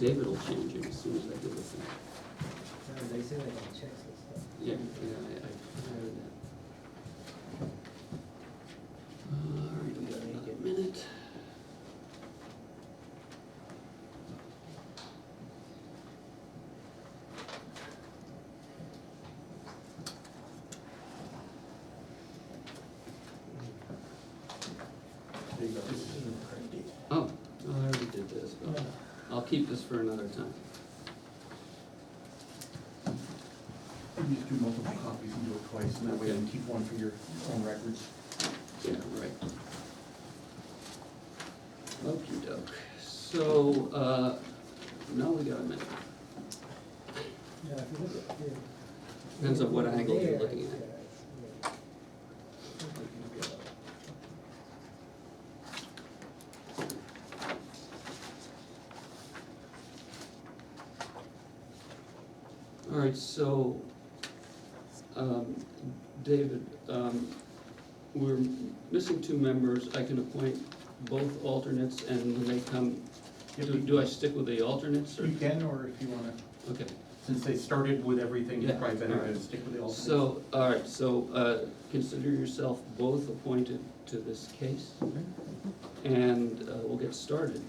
David will change him as soon as I do the thing. They say they got checks and stuff. Yeah, I heard that. All right, we got another minute. Oh, I already did this, but I'll keep this for another time. You just do multiple copies and do it twice, and that way you can keep one for your own records. Yeah, right. Okey doke. So, now we got a minute. Yeah, if you look at the. Depends on what angle you're there, looking at. yeah. All right, so, David, we're missing two members. I can appoint both alternates, and when they come, do I stick with the alternates, or? You can, or if you wanna, Okay, since they started with everything, it's Yeah, probably better alright. to stick with the alternates. so, all right, so, consider yourself both appointed to this case, and we'll get started.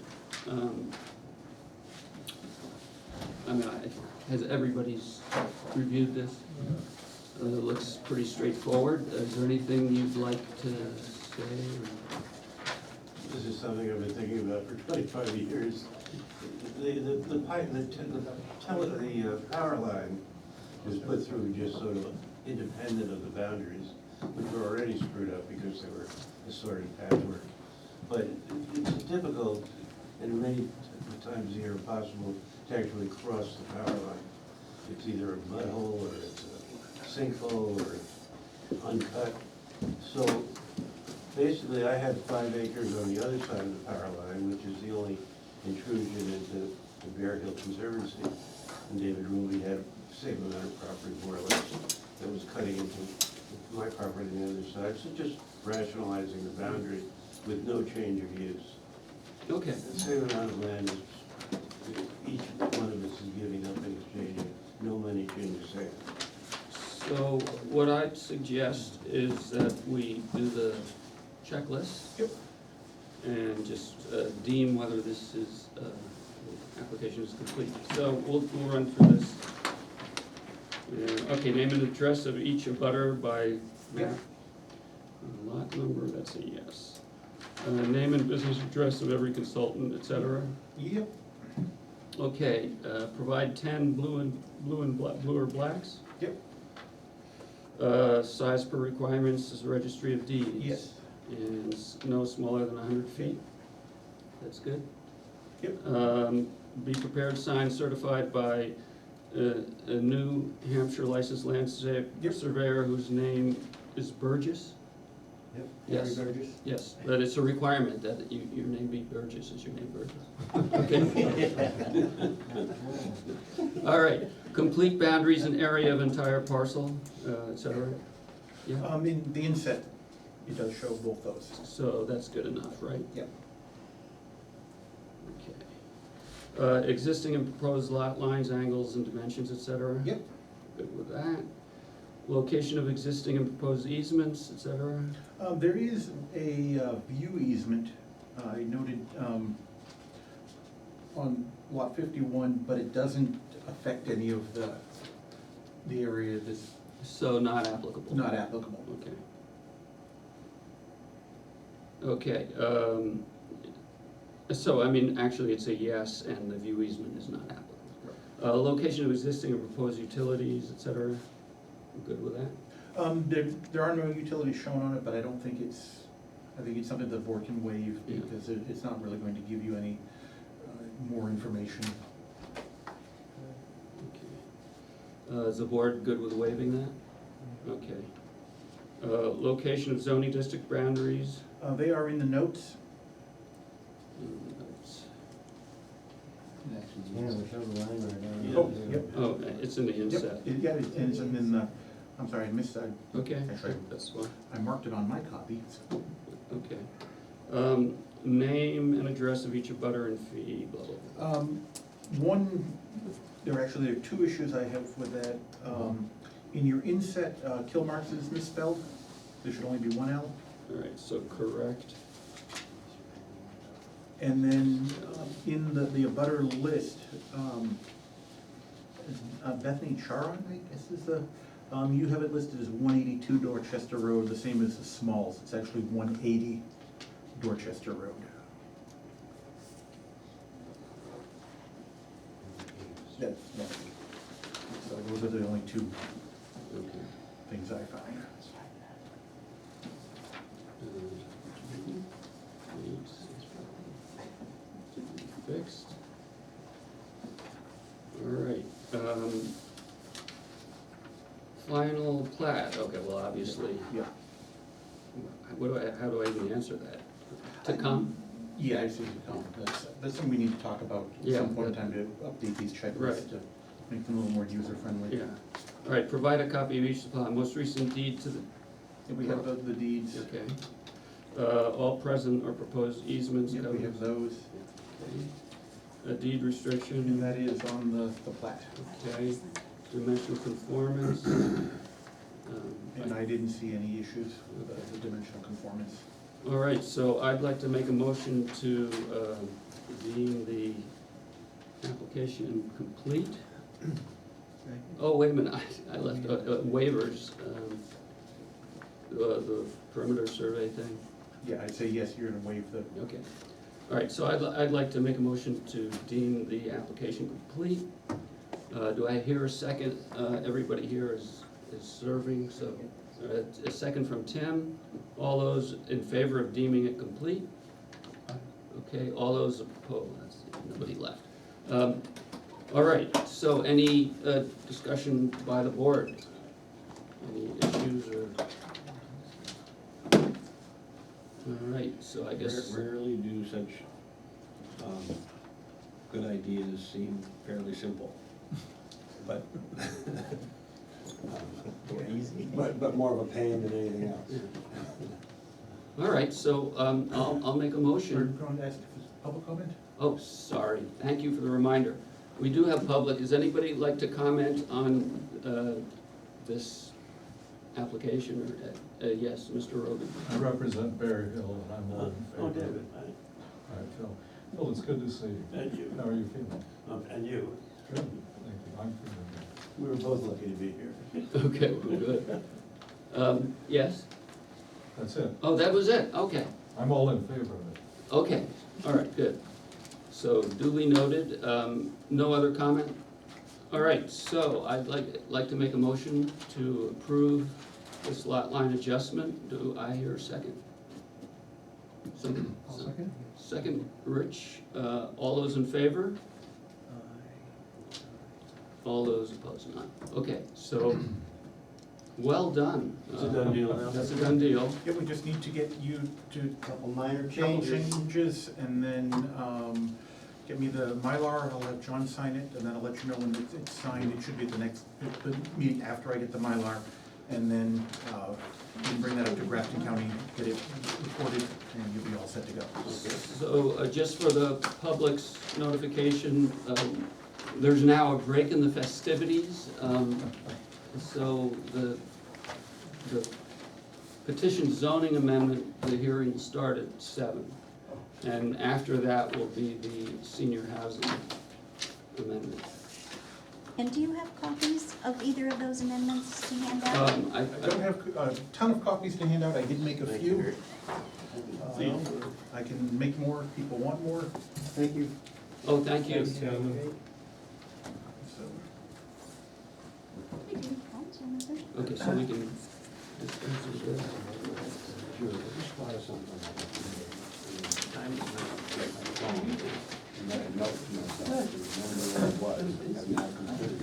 Has everybody's reviewed this? It looks pretty straightforward. Is there anything you'd like to say? This is something I've been thinking about for 25 years. The power line was put through just sort of independent of the boundaries, which were already screwed up because they were assorted patchwork. But it's difficult and many times near impossible to actually cross the power line. It's either a mud hole or it's a sinkhole or it's uncut. So basically, I had 5 acres on the other side of the power line, which is the only intrusion into the Bear Hill Conservancy. And David Ruby had the same amount of property, more or less, that was cutting into my property on the other side. So just rationalizing the boundary with no change of use. Okay, The same amount of land is, each one of us is giving up in exchange, no money changes hands. so what I'd suggest is that we do the checklist. Yep. And just deem whether this is, the application is complete. So we'll run through this. Okay, name and address of each abutter by map. Lot number, that's a yes. Name and business address of every consultant, et cetera. Yep. Okay, provide 10 blue or blacks. Yep. Size per requirements is the registry of deeds. Yes. And no smaller than 100 feet. That's good. Yep. Be prepared, signed, certified by a New Hampshire licensed land Yep. surveyor whose name is Burgess. Yep. Yes. Harry Burgess. Yes, but it's a requirement that your name be Burgess, is your name Burgess? Okay. All right, complete boundaries and area of entire parcel, et cetera. Yeah, In the inset, it does show both those. so that's good enough, right? Yep. Okay. Existing and proposed lot lines, angles, and dimensions, et cetera? Yep. Good with that. Location of existing and proposed easements, et cetera? There is a view easement, I noted, on lot 51, but it doesn't affect any of the area that's So not applicable? not applicable. Okay. Okay, so, I mean, actually, it's a yes, and the view easement is not applicable. Location of existing and proposed utilities, et cetera? We're good with that? There are no utilities shown on it, but I don't think I think it's something the board can waive Yeah. because it's not really going to give you any more information. Okay. Is the board good with waiving that? Okay. Location of zoning district boundaries? They are in the notes. Yeah, we showed the line right now. Yeah. Oh, yep. Oh, it's in the inset. Yep, yeah, and it's in the, I'm sorry, I missed that. Okay, Actually, that's fine. I marked it on my copy. So. Okay. Name and address of each abutter and fee, blah, blah, blah. There are two issues I have with that. In your inset, kill marks is misspelled. There should only be one L. All right, so correct. And then in the abutter list, Bethany Charon, I guess is the, you have it listed as 182 Dorchester Road, the same as the Smalls. It's actually 180 Dorchester Road. So those are the only two Okay. things I find. Fixed. All right, final plat, okay, well, obviously, Yeah. how do I even answer that? To come? Yeah, I see. That's something we need to talk about at Yeah, some point in that- time to update these checklists Right. to make them a little more user-friendly. Yeah, all right, provide a copy of each plat, most recent deed to the, Yeah, we have the deeds. okay. All present or proposed easements Yeah, covered. we have those, Okay. A deed and restriction, that is on the plat. okay, dimensional conformance. And I didn't see any issues with the dimensional conformance. All right, so I'd like to make a motion to deem the application complete. Oh, wait a minute, I left waivers, the perimeter survey thing. Yeah, I'd say yes, you're gonna waive the, Okay, all right, so I'd like to make a motion to deem the application complete. Do I hear a second? Everybody here is serving, so, a second from Tim. All those in favor of deeming it complete? Okay, all those opposed, nobody left. All right, so any discussion by the board? Any issues or? All right, so I guess. Rarely do such good ideas seem fairly simple, but, but more of a pain than anything else. All right, so I'll make a we're motion. going to ask if there's public comment? Oh, sorry, thank you for the reminder. We do have public, does anybody like to comment on this application, or, yes, Mr. Rogan? I represent Berry Hill, and I'm all in Oh, favor. David, All right, Phil. Phil, it's good to see you. thank you. How are you feeling? And you, Good, thank you. I'm feeling good. we were both lucky to be here. Okay, well, good. Yes? That's it. Oh, that was it, okay, I'm all in favor of it. okay, all right, good. So duly noted, no other comment? All right, so I'd like to make a motion to approve this lot line adjustment. Do I hear a second? I'll second. Second, Rich, all those in favor? All those opposed, none. Okay, so, well done. It's a done deal now? That's a done deal. Yeah, we just need to get you to Couple minor couple changes. changes, and then, get me the Mylar, I'll have John sign it, and then I'll let you know when it's signed. It should be at the meeting after I get the Mylar, and then, you can bring that up to Grafton County, get it recorded, and you'll be all set to go. So, just for the public's notification, there's now a break in the festivities. So the petition zoning amendment, the hearing will start at 7. And after that will be the senior housing amendment. And do you have copies of either of those amendments to hand out? I don't have a ton of copies to hand out, I did make a few. I can make more if people want more. Thank you. Oh, thank you. So, I do. Oh, so nothing. Okay, so we can dispense with this. Sure, just fire something like that. And then a note to myself, to remember what it was, and now consider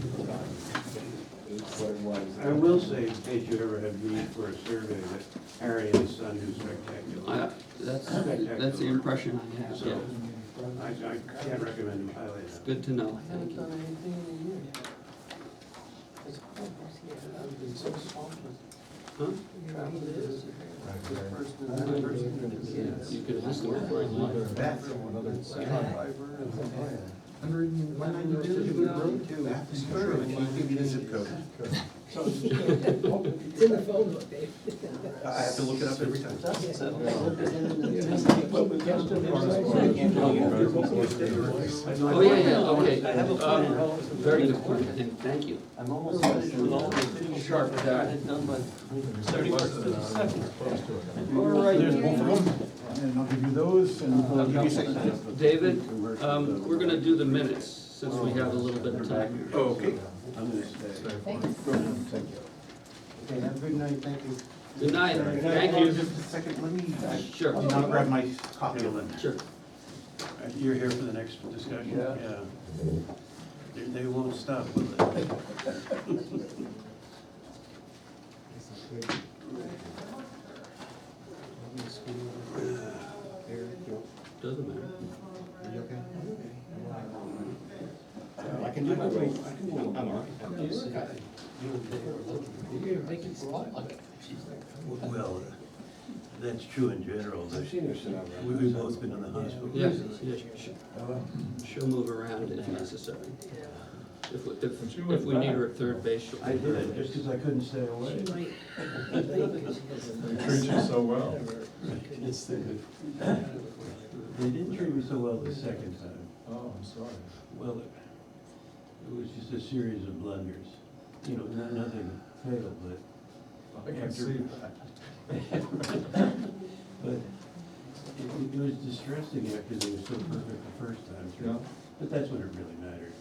what it was. I will say, in case you ever have need for a survey, that Harry and his son do spectacular. That's the impression I have, yeah. I can't recommend him highly enough. Good to know, thank you. Huh? You could ask them before I left. That's Another 192, Bath and Pochoda, can you give me the zip code? It's in the phone book, Dave. I have to look it up every time. Oh, yeah, okay. Very good point, and thank you. I'm almost finished with all the Sharp with that. it done by 31st of the second. All right. There's both of them, and I'll give you those, and I'll give you second. David, we're gonna do the minutes, since we have a little bit of time. Okay. I'm gonna stay. Thanks. Okay, have a good night, thank you. Good night, Can I thank hold you. Just a second, let me, Sure, I'll grab my copy of it. sure. You're here for the next discussion? Yeah. They won't stop, will they? Doesn't matter. I can do my rate. I'm all right. Well, that's true in general, but we've both been in the hospital. Yes, yes, she'll move around if necessary. If we need her at third base, she'll. I did, just because I couldn't stay away. She might, They treat you so well. They didn't treat me so well the second time. Oh, I'm sorry. Well, it was just a series of blunders. You know, nothing fatal, but I can see that. But it was distressing after they were so perfect the first time Yeah, through. But that's when it really mattered.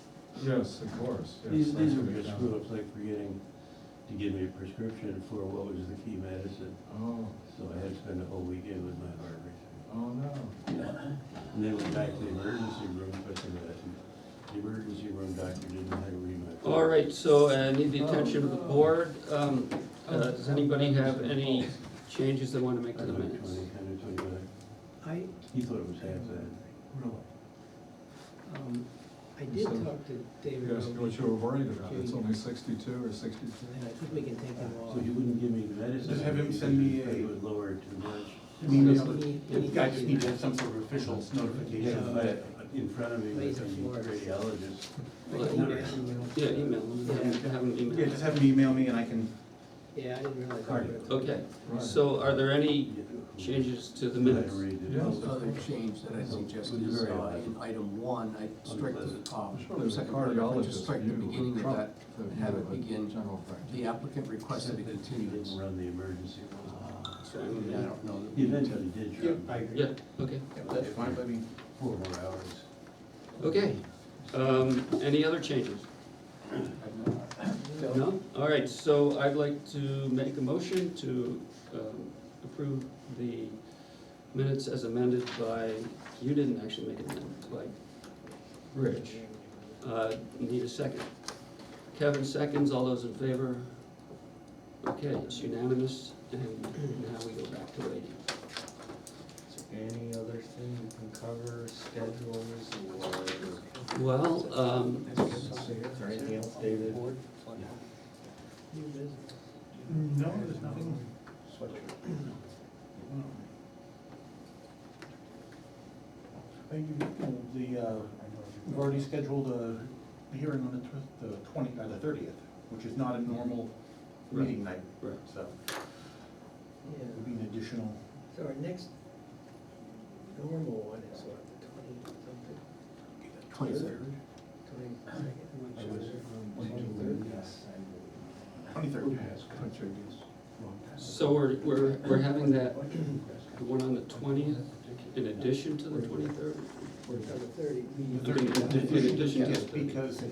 yes, of course. Yes, These that's were what it just counts. screw-ups like forgetting to give me a prescription for what was the key medicine. Oh, So I had to spend a whole weekend with my heart racing. oh, no. And then went back to the emergency room, but the emergency room doctor didn't know how to read my. All right, so I need the attention of the board. Does anybody have any changes they want to make to the minutes? 129. I, He thought it was half that. I did talk to David. Yes, Roby, what you were worried about, it's only 62 or 63? And I think we can take him off. So he wouldn't give me the medicine. Just have him send me because a- It would lower it too much. Email. I just need to have some sort of official Yeah, notification. but in front of me was He's the in Florida. radiologist. I can email him. Yeah, email them, have them Yeah, email. just have him email me and I can, Yeah, I didn't realize. Cardio. Okay, Right. so are there any changes to the minutes? Yes. Other change that I suggest is in item 1, I strike the second paragraph, I just strike the beginning of that, and have it begin, the applicant requested a He continuance. didn't run the emergency room. So, I don't know. He eventually did yeah, try I agree. yeah, okay, That's fine by me. 4 more hours. okay. Any other changes? No? All right, so I'd like to make a motion to approve the minutes as amended by, you didn't actually make an amendment, by Rich. Need a second. Kevin seconds, all those in favor? Okay, it's unanimous, and now we go back to waiting. Any other thing you can cover, schedules, or Well, is there anything else, David? No, there's nothing. Thank you. We've already scheduled a hearing on the 30th, which is not a normal meeting night, Right. so Yeah, it would be an additional. so our next normal one is what, the 20 something? 23rd. So we're having that, the one on the 20th, in addition to the 23rd? On the 30. The 30th. In addition to Yes, the 30th. because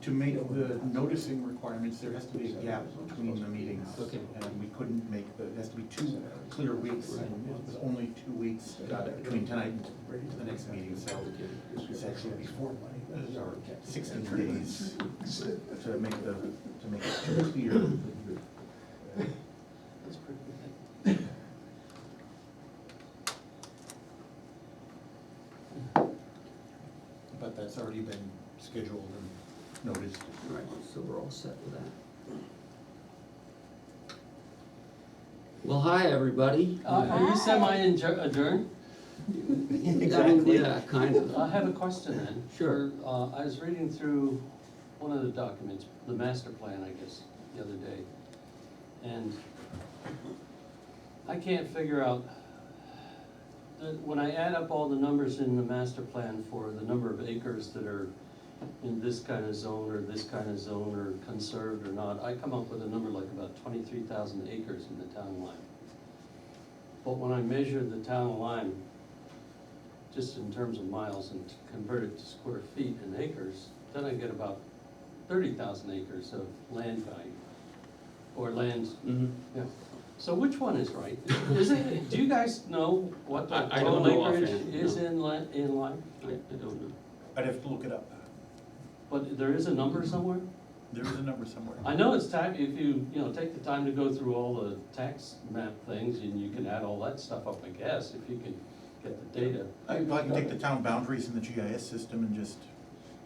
to make the noticing requirements, there has to be a gap between the meetings. Okay. And we couldn't make, it has to be 2 clear weeks, and there's only 2 weeks between tonight and the next meeting, so it's actually before, or 16 days to make it clear. But that's already been scheduled and noticed. All right, so we're all set with that. Well, hi, everybody. Are you semi-adjourned? Exactly. Yeah, kind of. I have a question then. Sure. I was reading through one of the documents, the master plan, I guess, the other day. And I can't figure out, when I add up all the numbers in the master plan for the number of acres that are in this kind of zone or this kind of zone or conserved or not, I come up with a number like about 23,000 acres in the town of Lyme. But when I measure the town of Lyme, just in terms of miles and convert it to square feet and acres, then I get about 30,000 acres of land value, or land, Mhm. yeah. So which one is right? Is it, do you guys know what the I don't total know acreage offhand, is no. in Lyme? I don't know. I'd have to look it up. But there is a number somewhere? There is a number somewhere. I know it's tax, if you take the time to go through all the tax map things, and you can add all that stuff up, I guess, if you can get the data. I can take the town boundaries in the GIS system and just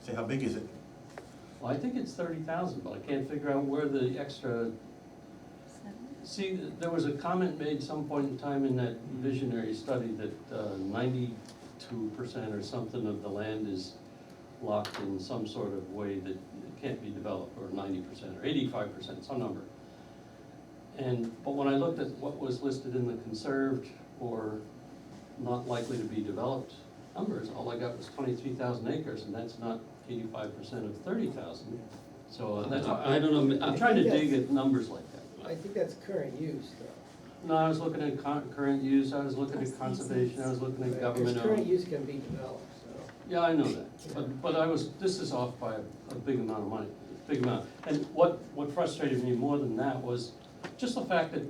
say, how big is it? Well, I think it's 30,000, but I can't figure out where the extra, see, there was a comment made some point in time in that visionary study that 92% or something of the land is locked in some sort of way that it can't be developed, or 90% or 85%, some number. But when I looked at what was listed in the conserved or not likely to be developed numbers, all I got was 23,000 acres, and that's not 85% of 30,000. So that's why I don't know. I'm trying to dig at numbers like that. I think that's current use though. No, I was looking at current use, I was looking at conservation, I was looking at government. Because current use can be developed, so. Yeah, I know that, but this is off by a big amount of money, big amount. And what frustrated me more than that was just the fact that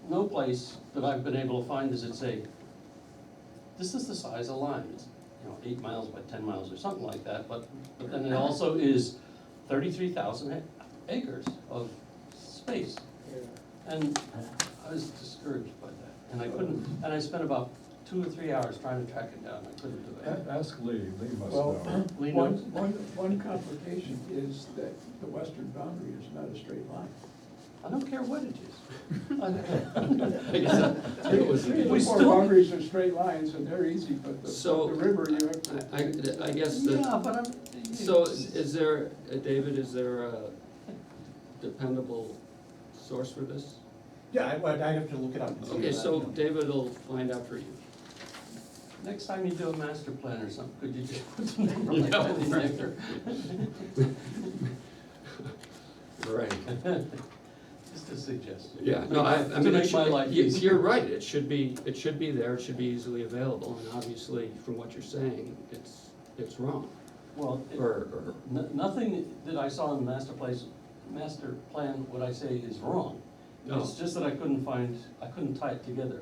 no place that I've been able to find does it say, this is the size of Lyme, it's, 8 miles by 10 miles or something like that, but then it also is 33,000 acres of space. Yeah. And I was discouraged by that, and I couldn't, and I spent about 2 or 3 hours trying to track it down, I couldn't do it. Ask Lee, Lee must Well, know. Lee one, knows. one complication is that the western boundary is not a straight line. I don't care what it is. I guess that was- Three of We the four still- boundaries are straight lines and they're easy, but So, the river you have to. I guess Yeah, that, but I'm. so is there, David, is there a dependable source for this? Yeah, I'd have to look it up and see. Okay, that, so you know. David will find out for you. Next time you do a master plan or something, could you just put some number like that in there? Right. Just a suggestion. Yeah, no, I To mean, make my life easier. you're right, it should be there, it should be easily available, and obviously, from what you're saying, it's wrong, Well, or, nothing that I saw in the master plan, what I say is wrong. No. It's just that I couldn't tie it together.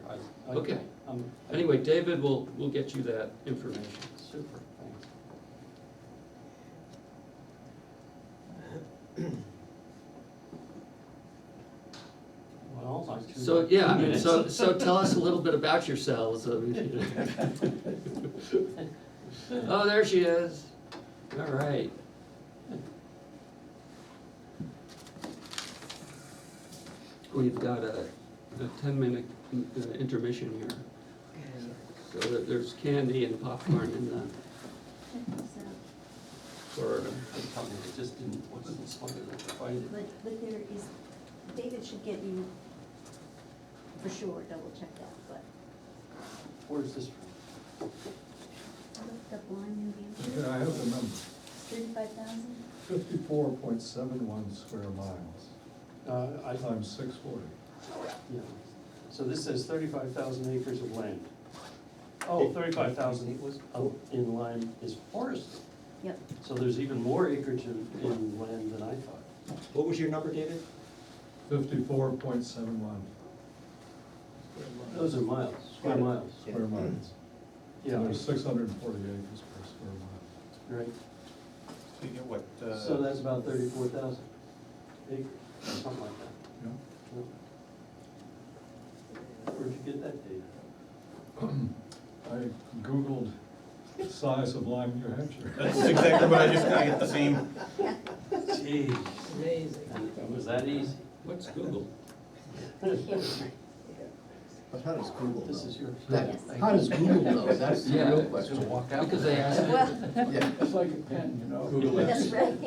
Okay. I'm- anyway, David will get you that information. Super, thanks. Well, I choose So, yeah, I mean, minutes. so tell us a little bit about yourselves. Oh, there she is. All right. We've got a 10-minute intermission here. So there's candy and popcorn in the, for, I'm telling you, it just wasn't smart enough to find it. But there is, David should get you, for sure, double check that, but Where's this from? I looked up Lyme, New Okay, Hampshire, I have the number, 35,000. 54.71 square miles, times 640. Yeah, so this says 35,000 acres of land. Oh, 35,000 in Lyme is forested, Yep, so there's even more acreage in land than I thought. What was your number, David? 54.71 Those are miles, square miles. square miles. Yeah, So there's 640 acres per square mile. right, So you get what, so that's about 34,000 acres, something like that. Yeah. Where'd you get that data? I Googled size of Lyme, New Hampshire. that's exactly what I get the same. Geez, Amazing. and was that easy? what's Google? But how does Google know? This is yours. That, Yes. how does Google know? That's the Yeah. real Just question. walk out. Because they asked, Well, Yeah, It's like a pen, you know? that's right.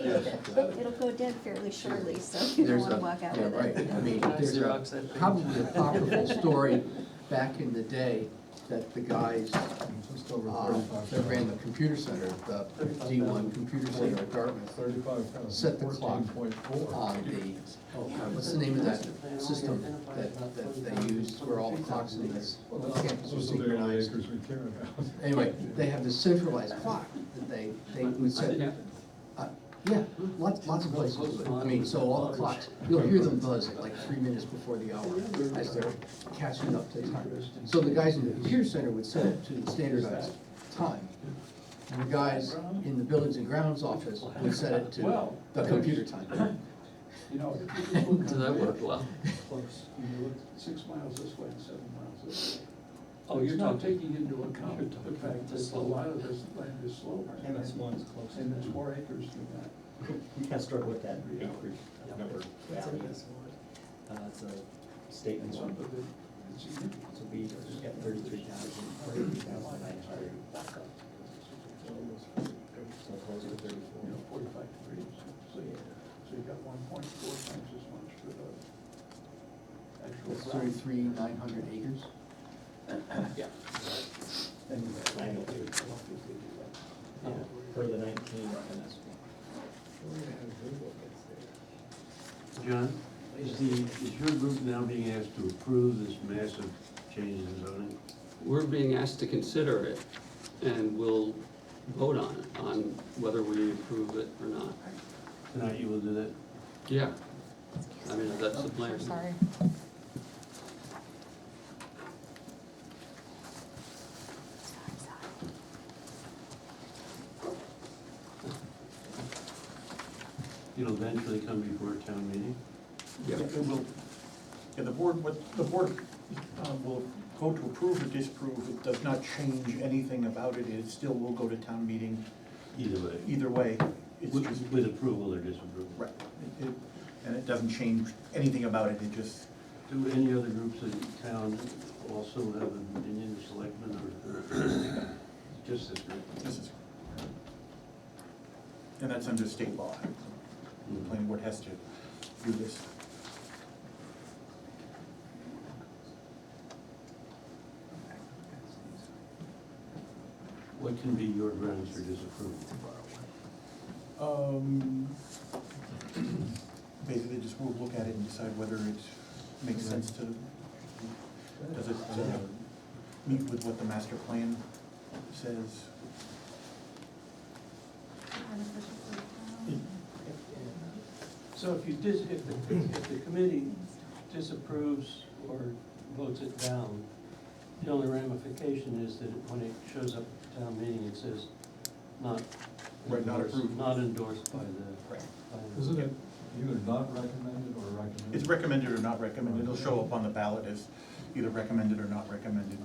It'll go dead fairly shortly, so you don't there's wanna a, walk out yeah, with right, it. I mean, Can I there's Xerox that page? probably a apocryphal story back in the day that the guys, Just over that ran the computer center, the D1 computer center at Dartmouth, 35,000. set the clock 14.4. on the, what's the name of that system that they use where all the clocks in this campus are Those are the only synchronized? acres we care about. Anyway, they have this centralized clock that they would set. Yeah, lots of places do it. I mean, so all the clocks, you'll hear them buzz at like 3 minutes before the hour as they're catching up to time. So the guys in the computer center would set it to the standardized time. And the guys in the buildings and grounds office would set it to the computer time. You know, if you just look does on that the work map, well? close, you look 6 miles this way and 7 miles this way. Oh, You're you're not talking- taking into account you're the talking fact the that a slope. lot of this land is slope. And this one's close. And there's more acres than that. You can't struggle with that acreage number What's value. it? It's a statement And some one. of it is significant. So we got 33,900. So close to 34. You know, 45 degrees. So you got 1.4 times as much for the actual. That's ground. 33,900 acres. Yeah. And I know. Yeah. For the 19 MS. John, is your group now being asked to approve this massive change in zoning? we're being asked to consider it, and we'll vote on it, on whether we approve it or not. Tonight you will do that? Yeah, I mean, that's the plan. Sorry. You'll eventually come before a town meeting? Yeah. It will, yeah, the board, what the board will vote to approve or disapprove. It does not change anything about it. It still will go to town meeting Either way. either way. It's just, With approval or disapproval? right. And it doesn't change anything about it. It just, Do any other groups in town also have an opinion, selectmen, or just this group? this is, and that's under state law. The planning board has to do this. What can be your grounds for disapproval? Basically, just we'll look at it and decide whether it makes sense to, does it meet with what the master plan says? So if if the committee disapproves or votes it down, the only ramification is that when it shows up at town meeting, it says not Right, not endorsed, approved. not endorsed by the. Isn't it either not recommended or recommended? It's recommended or not recommended. It'll show up on the ballot as either recommended or not recommended.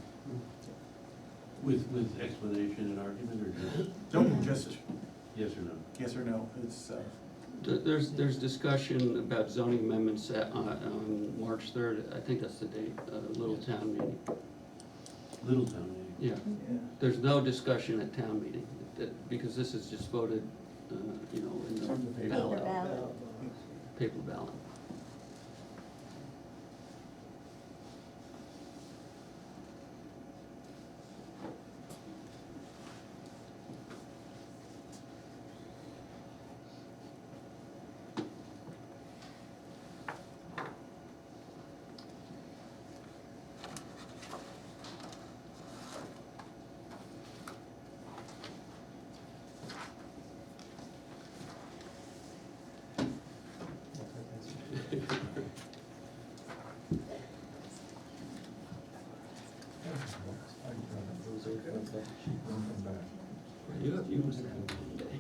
With explanation and argument, or just No, just yes or no? yes or no. It's, There's discussion about zoning amendments on March 3rd, I think that's the date, Little Town meeting. Little town meeting. Yeah, there's no discussion at town meeting, because this is just voted, in the Paper ballot, ballot. paper ballot. You have used that one day.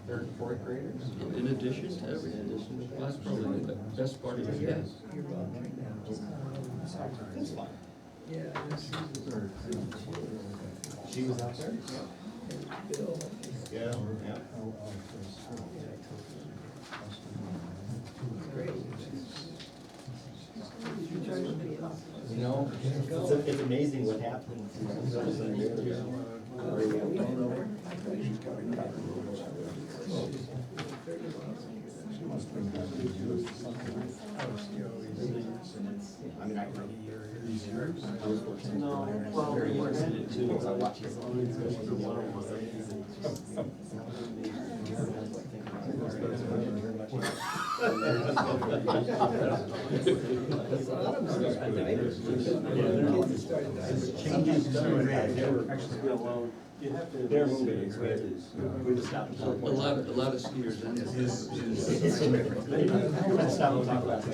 Third and fourth graders? In addition to everything, that's probably the best part of the day. That's fine. She was out there? Yeah, yeah. You know, It's amazing what happens. I mean, I No, well, we were headed to. You have to. They're moving. We just stopped. A lot of skiers end up. Let's stop and talk about it.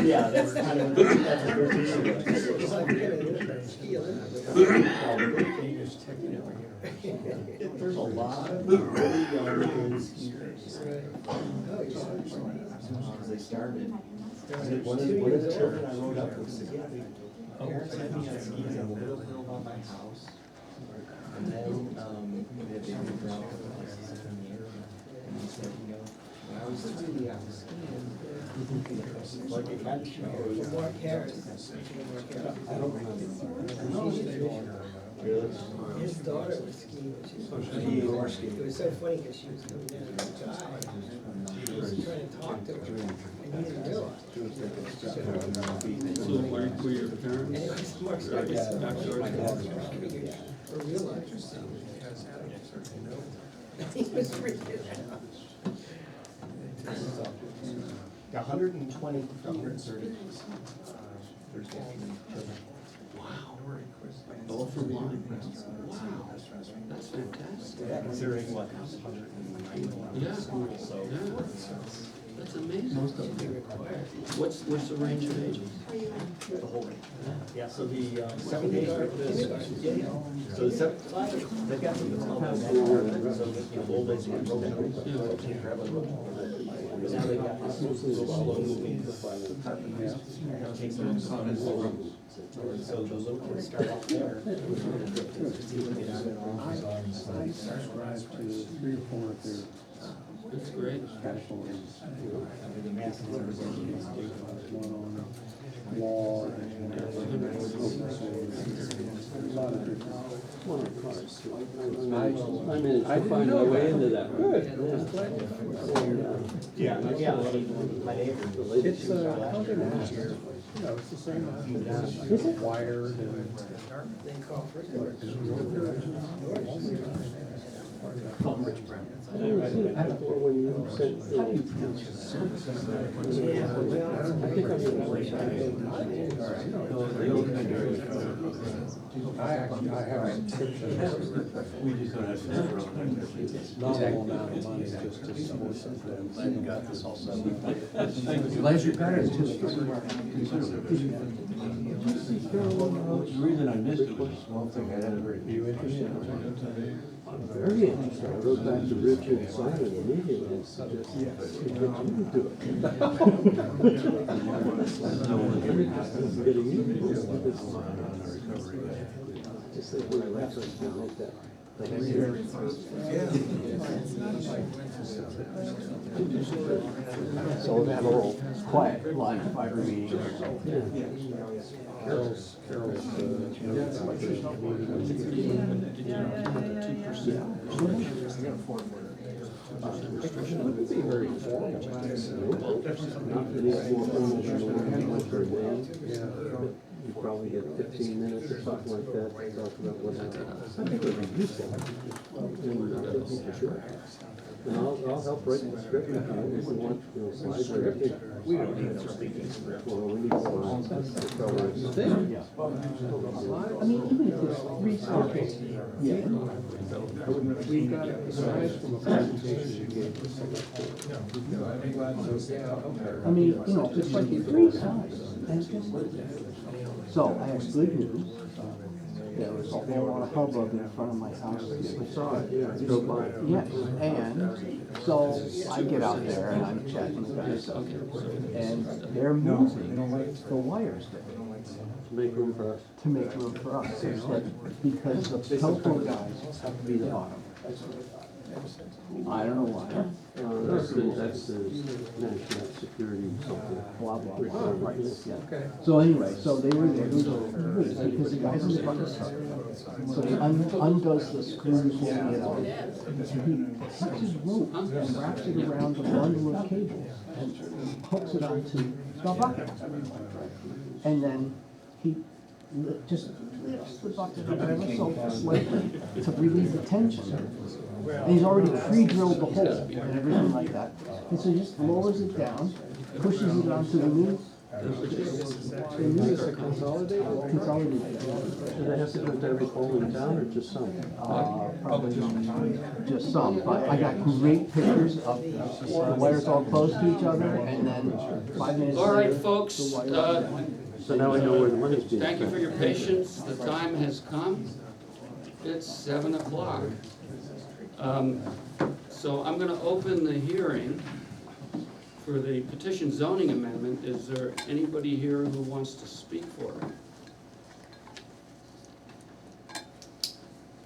Yeah, that's kind of, that's a good There's a lot of really young skiers. They started. One of the children I rode up with said, yeah, parents had me on skis on the little hill by my house. And then, we had baby girl, and he said, you know, when I was 3, I was skiing. Like it kind of shows. More carrots. I don't remember. Really? His daughter was skiing when she was skiing. It was so funny because she was coming down with a guy. He was trying to talk to her, and he didn't realize. So were your parents? And it was more so. Or realized. He was freaking out. 120, 130. Thursday afternoon. Wow. All from Lyme. Wow. That's fantastic. Yeah, considering what, 190 Yeah, schools, so. yeah. That's amazing. most of them require. What's the range of ages? The whole range. Yeah, so the 7 days for this. So the 7, they've got some that's not so the old days were broken. But now they've got this little slow moving. Takes them comments. So the little kids start off there. Subscribe to 3 or 4 of their That's great. platforms. The masses are One on law and open source. A lot of different. I managed to find my way into that one. Yeah, my neighbor. It's how they manage it. You know, it's the same. It's wired and. They call for it. When you sent the. I have a subscription. We just don't have to. Nominal amount of money just to support something. And got this all set up. Glad you got it too. The reason I missed it was a small thing, I had a very. You interested? Very interesting. I wrote back to Richard and Simon immediately and suggested that you do it. Getting you. Just think when I left, I was gonna make that. So we've had a little quiet line of fiber meeting. Carol's, Restriction. It would be very formal. Not any more formal than the one you went through now. You probably get 15 minutes or something like that to talk about what happened. I think it would be useful. Sure. And I'll help write the script if you want, slides or everything. We don't need no speaking script. Well, we need slides. That's probably the thing. I mean, even if it's 3 seconds. Yeah. we got slides from a presentation you gave us. I mean, you know, it's like 3 sides. So I have good news. there was a whole lot of hubbub in front of my house. I saw it, yeah, I drove by. Yes, and so I get out there and I'm checking the guys, and they're moving the wires there To make room for us. to make room for us. It's like, because the telephone guys have to be the bottom. I don't know why. That's the national security something. Blah, blah, blah, right, yeah. So anyway, so they were there, because the guys in the front of the truck, so he undoes the screws holding it on. He takes his rope and wraps it around the bundle of cables and hooks it onto the bucket. And then he just lifts the bucket ever so slightly to relieve the tension. And he's already pre-drilled the hole and everything like that. And so he just lowers it down, pushes it onto the new. Consolidated? Consolidated. Do they have to go to every pole in town or just some? Probably just some, but I got great pictures of the wires all close to each other, and then 5 minutes later. All right, folks, the wires are done. So now I know where the money's being spent. thank you for your patience. The time has come. It's 7 o'clock. So I'm gonna open the hearing for the petition zoning amendment. Is there anybody here who wants to speak for it?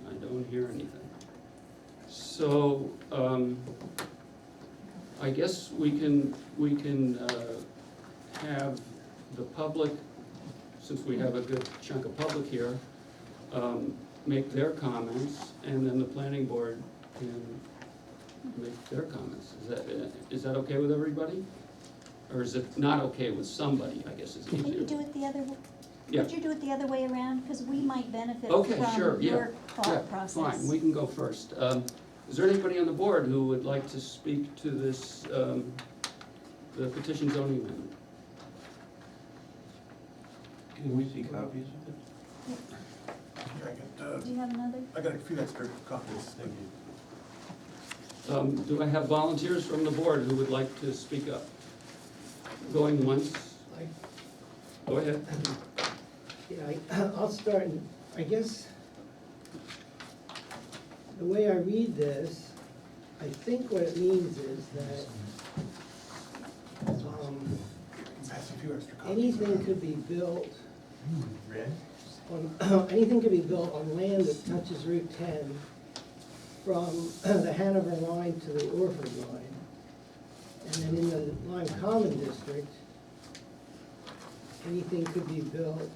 I don't hear anything. So, I guess we can have the public, since we have a good chunk of public here, make their comments, and then the planning board can make their comments. Is that okay with everybody? Or is it not okay with somebody, I guess is Can easier. you do it the other, Yeah. could you do it the other way around? Because we might benefit Okay, sure, from yeah. your Yeah, thought process. fine, we can go first. Is there anybody on the board who would like to speak to this, the petition zoning amendment? Can we see copies of it? Do you have another? I got a few extra copies. Thank you. Do I have volunteers from the board who would like to speak up? Going once? Go ahead. Yeah, I'll start, and I guess, the way I read this, I think what it means is that, Pass a few extra copies. anything could be built Red? on, anything could be built on land that touches Route 10 from the Hanover line to the Orford line. And then in the Lyme Common District, anything could be built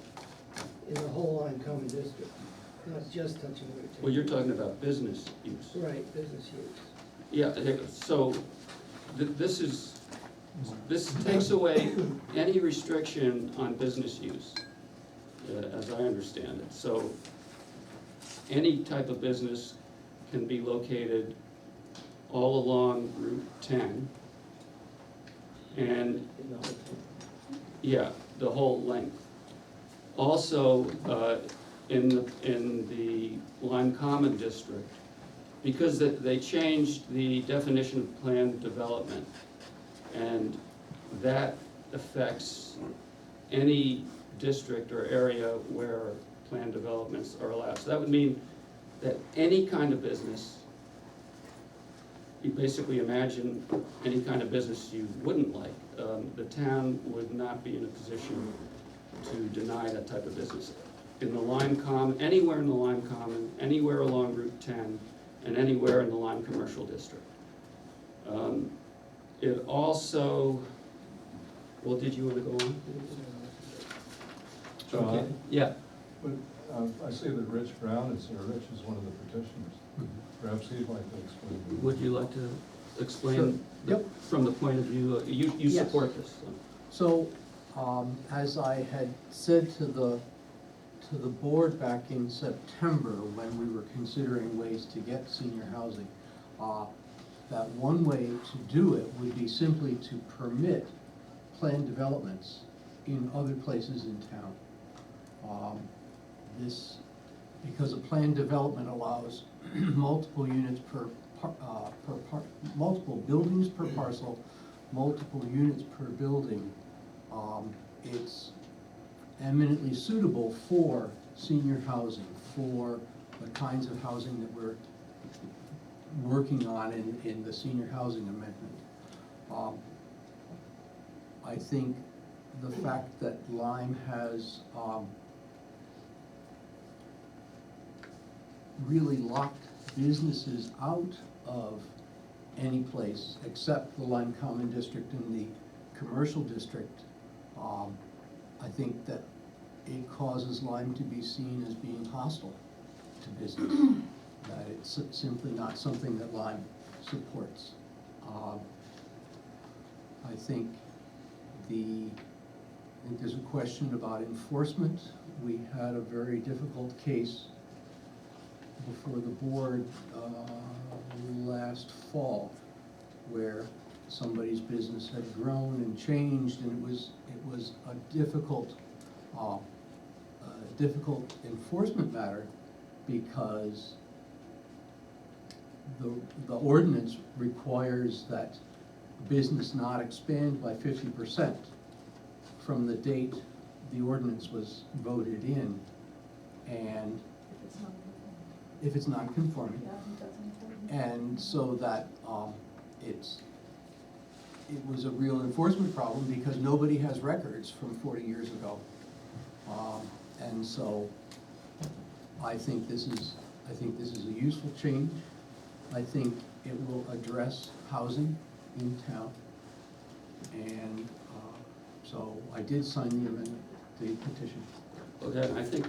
in the whole Lyme Common District, not just touching Route 10. Well, you're talking about business use. Right, business use. Yeah, so this takes away any restriction on business use, as I understand it. So any type of business can be located all along Route 10. And, yeah, the whole length. Also, in the Lyme Common District, because they changed the definition of planned development, and that affects any district or area where planned developments are allowed. So that would mean that any kind of business, you basically imagine any kind of business you wouldn't like, the town would not be in a position to deny that type of business. In the Lyme Common, anywhere in the Lyme Common, anywhere along Route 10, and anywhere in the Lyme Commercial District. It also, well, did you want to go on? Okay, yeah. But I see that Rich Brown is here. Rich is one of the petitioners. Perhaps he'd like to explain. Would you like to explain Sure. Yep. from the point of view, you Yes. support this? So. So, as I had said to the board back in September, when we were considering ways to get senior housing, that one way to do it would be simply to permit planned developments in other places in town. Because a planned development allows multiple units multiple buildings per parcel, multiple units per building. It's eminently suitable for senior housing, for the kinds of housing that we're working on in the senior housing amendment. I think the fact that Lyme has really locked businesses out of any place except the Lyme Common District and the commercial district, I think that it causes Lyme to be seen as being hostile to business. That it's simply not something that Lyme supports. I think there's a question about enforcement. We had a very difficult case before the board last fall, where somebody's business had grown and changed, and it was a difficult enforcement matter, because the ordinance requires that business not expand by 50% from the date the ordinance was voted in, and if it's non-conforming. And so that it was a real enforcement problem, because nobody has records from 40 years ago. And so I think this is a useful change. I think it will address housing in town. And so I did sign the amendment, the petition. Okay, I think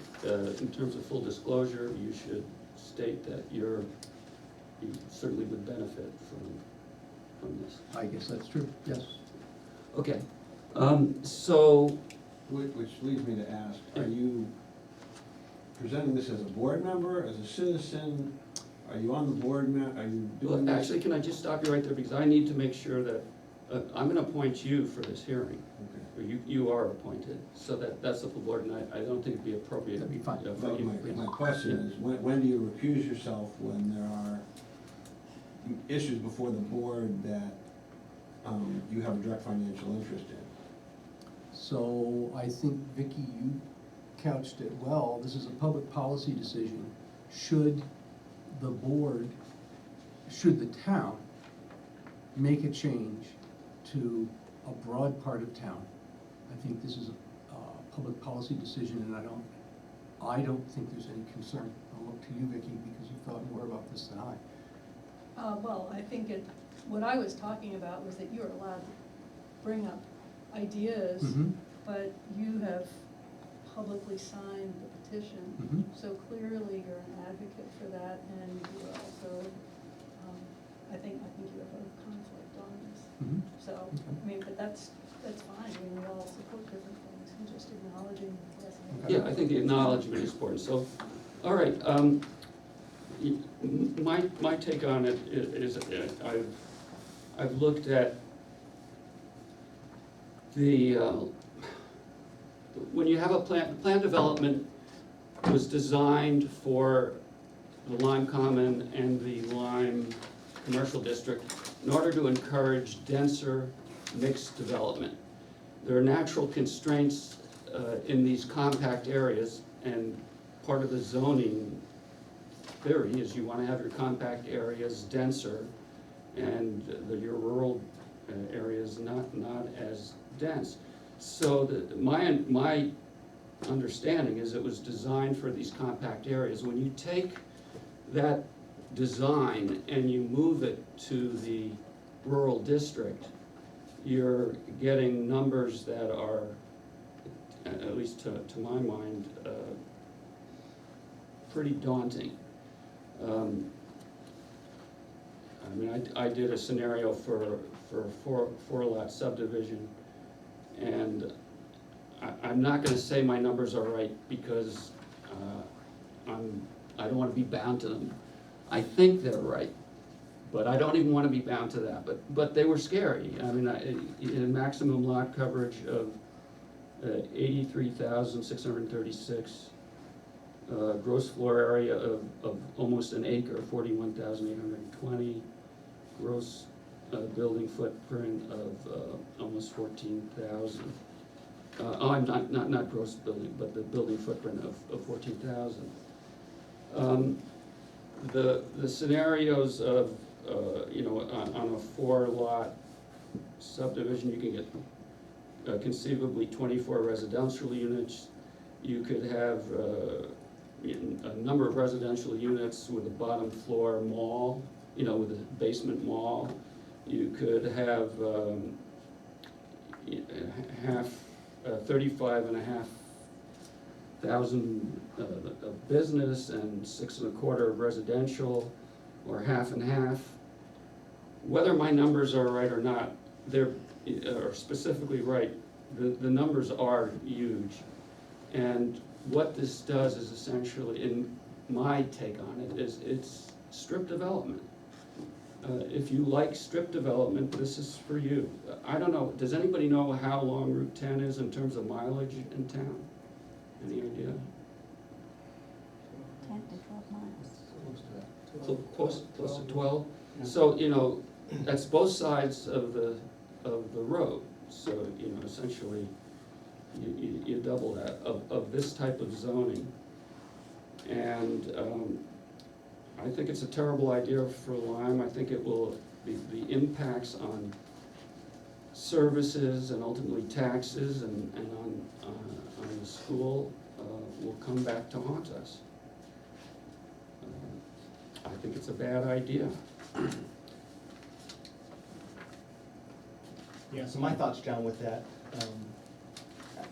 in terms of full disclosure, you should state that you certainly would benefit from this. I guess that's true, yes. Okay, so, Which leads me to ask, are you presenting this as a board member, as a citizen? Are you on the board, are you doing well, this? actually, can I just stop you right there, because I need to make sure that, I'm gonna appoint you for this hearing. Okay. Or you are appointed, so that's the full board, and I don't think it'd be appropriate. That'd be fine. For But you, my please. question is, when do you recuse yourself when there are issues before the board that you have a direct financial interest in? So I think, Vicki, you couched it well. This is a public policy decision. Should the board, should the town make a change to a broad part of town, I think this is a public policy decision, and I don't think there's any concern. I'll look to you, Vicki, because you thought more about this than I. Well, I think what I was talking about was that you're allowed to bring up ideas, Mhm. but you have publicly signed the petition. Mhm. So clearly you're an advocate for that, and you are also, I think you have a conflict on this. Mhm. So, I mean, but that's fine, I mean, we all support different things, and just acknowledging, yes. Yeah, I think the acknowledgement is important, so, all right, my take on it is, I've looked at the, when you have a plan development was designed for the Lyme Common and the Lyme Commercial District in order to encourage denser mixed development. There are natural constraints in these compact areas, and part of the zoning theory is you wanna have your compact areas denser and your rural areas not as dense. So my understanding is it was designed for these compact areas. When you take that design and you move it to the rural district, you're getting numbers that are, at least to my mind, pretty daunting. I mean, I did a scenario for a four-lot subdivision, and I'm not gonna say my numbers are right, because I don't wanna be bound to them. I think they're right, but I don't even wanna be bound to that, but they were scary. I mean, a maximum lot coverage of 83,636, gross floor area of almost an acre, 41,820, gross building footprint of almost 14,000. I'm not gross building, but the building footprint of 14,000. The scenarios of, on a 4-lot subdivision, you can get conceivably 24 residential units. You could have a number of residential units with a bottom floor mall, with a basement mall. You could have 35,500 of business and 6.25 of residential, or half and half. Whether my numbers are right or not, they're specifically right. The numbers are huge. And what this does is essentially, in my take on it, is it's strip development. If you like strip development, this is for you. I don't know, does anybody know how long Route 10 is in terms of mileage in town? Any idea? 10 to 12 miles. Close to 12? So, that's both sides of the road. So, essentially, you double that of this type of zoning. And I think it's a terrible idea for Lyme. I think it will, the impacts on services and ultimately taxes and on the school will come back to haunt us. I think it's a bad idea. Yeah, so my thoughts, John, with that,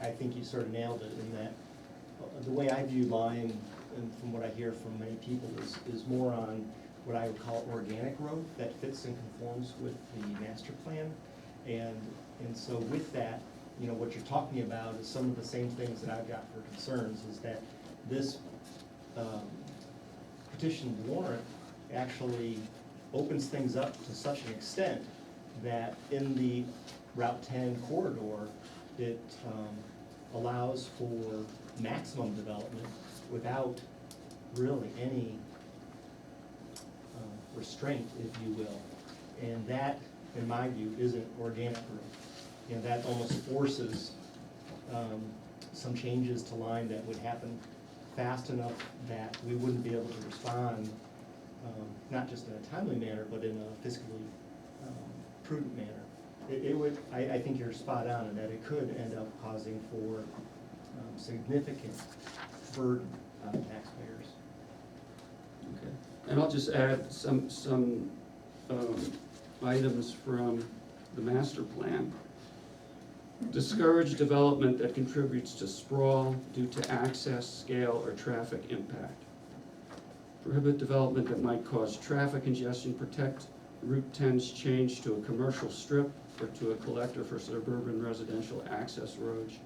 I think you sort of nailed it in that the way I view Lyme, and from what I hear from many people, is more on what I would call organic growth that fits and conforms with the master plan. And so with that, what you're talking about is some of the same things that I've got for concerns, is that this petition warrant actually opens things up to such an extent that in the Route 10 corridor, it allows for maximum development without really any restraint, if you will. And that, in my view, isn't organic growth. That almost forces some changes to Lyme that would happen fast enough that we wouldn't be able to respond, not just in a timely manner, but in a fiscally prudent manner. I think you're spot on in that it could end up causing for significant burden on taxpayers. Okay. And I'll just add some items from the master plan. Discourage development that contributes to sprawl due to access, scale, or traffic impact. Prohibit development that might cause traffic congestion. Protect Route 10's change to a commercial strip or to a collector for suburban residential access roads.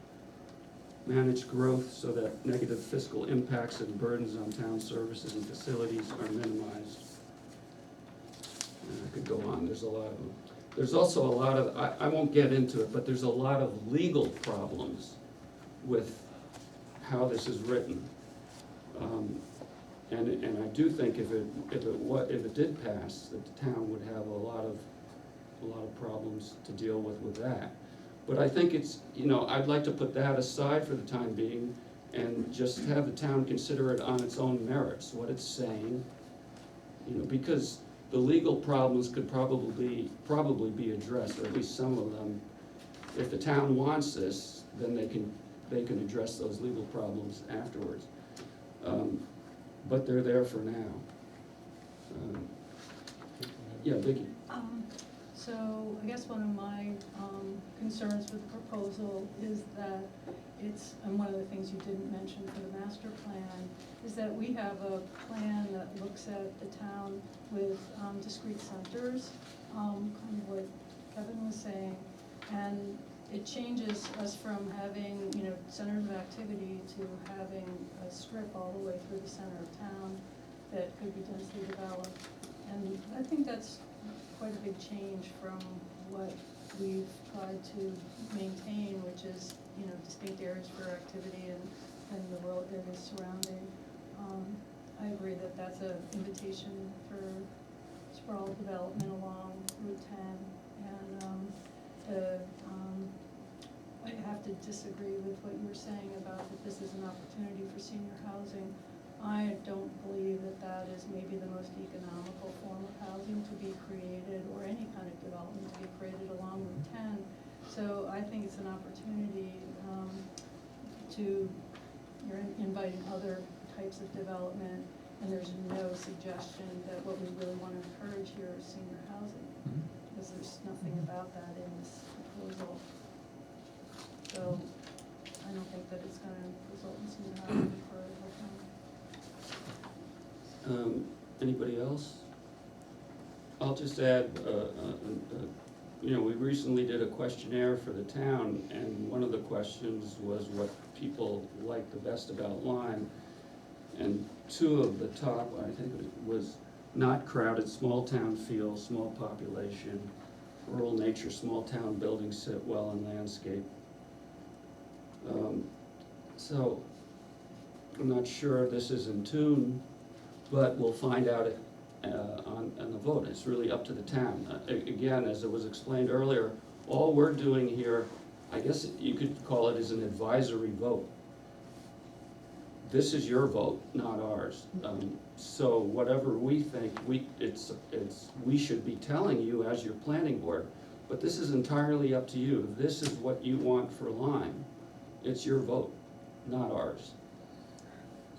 Manage growth so that negative fiscal impacts and burdens on town services and facilities are minimized. And I could go on, there's a lot of them. There's also a lot of, I won't get into it, but there's a lot of legal problems with how this is written. And I do think if it did pass, that the town would have a lot of problems to deal with that. But I think it's, I'd like to put that aside for the time being and just have the town consider it on its own merits, what it's saying, because the legal problems could probably be addressed, or at least some of them. If the town wants this, then they can address those legal problems afterwards. But they're there for now. Yeah, Vicki. So I guess one of my concerns with the proposal is that it's, and one of the things you didn't mention for the master plan, is that we have a plan that looks at the town with discrete centers, kind of what Kevin was saying, and it changes us from having, centers of activity to having a strip all the way through the center of town that could be densely developed. And I think that's quite a big change from what we've tried to maintain, which is, distinct areas for activity and the rural areas surrounding. I agree that that's an invitation for sprawl development along Route 10, and I have to disagree with what you were saying about that this is an opportunity for senior housing. I don't believe that that is maybe the most economical form of housing to be created, or any kind of development to be created along Route 10. So I think it's an opportunity you're inviting other types of development, and there's no suggestion that what we really want to encourage here is senior housing, because there's nothing about that in this proposal. So I don't think that it's going to result in senior housing for a time. Anybody else? I'll just add, you know, we recently did a questionnaire for the town, and one of the questions was what people like the best about Lyme. And two of the top, I think it was not crowded, small town feel, small population, rural nature, small town buildings sit well in landscape. So I'm not sure this is in tune, but we'll find out on the vote. It's really up to the town. Again, as it was explained earlier, all we're doing here, I guess you could call it as an advisory vote. This is your vote, not ours. So whatever we think, we should be telling you as your planning board, but this is entirely up to you. If this is what you want for Lyme, it's your vote, not ours.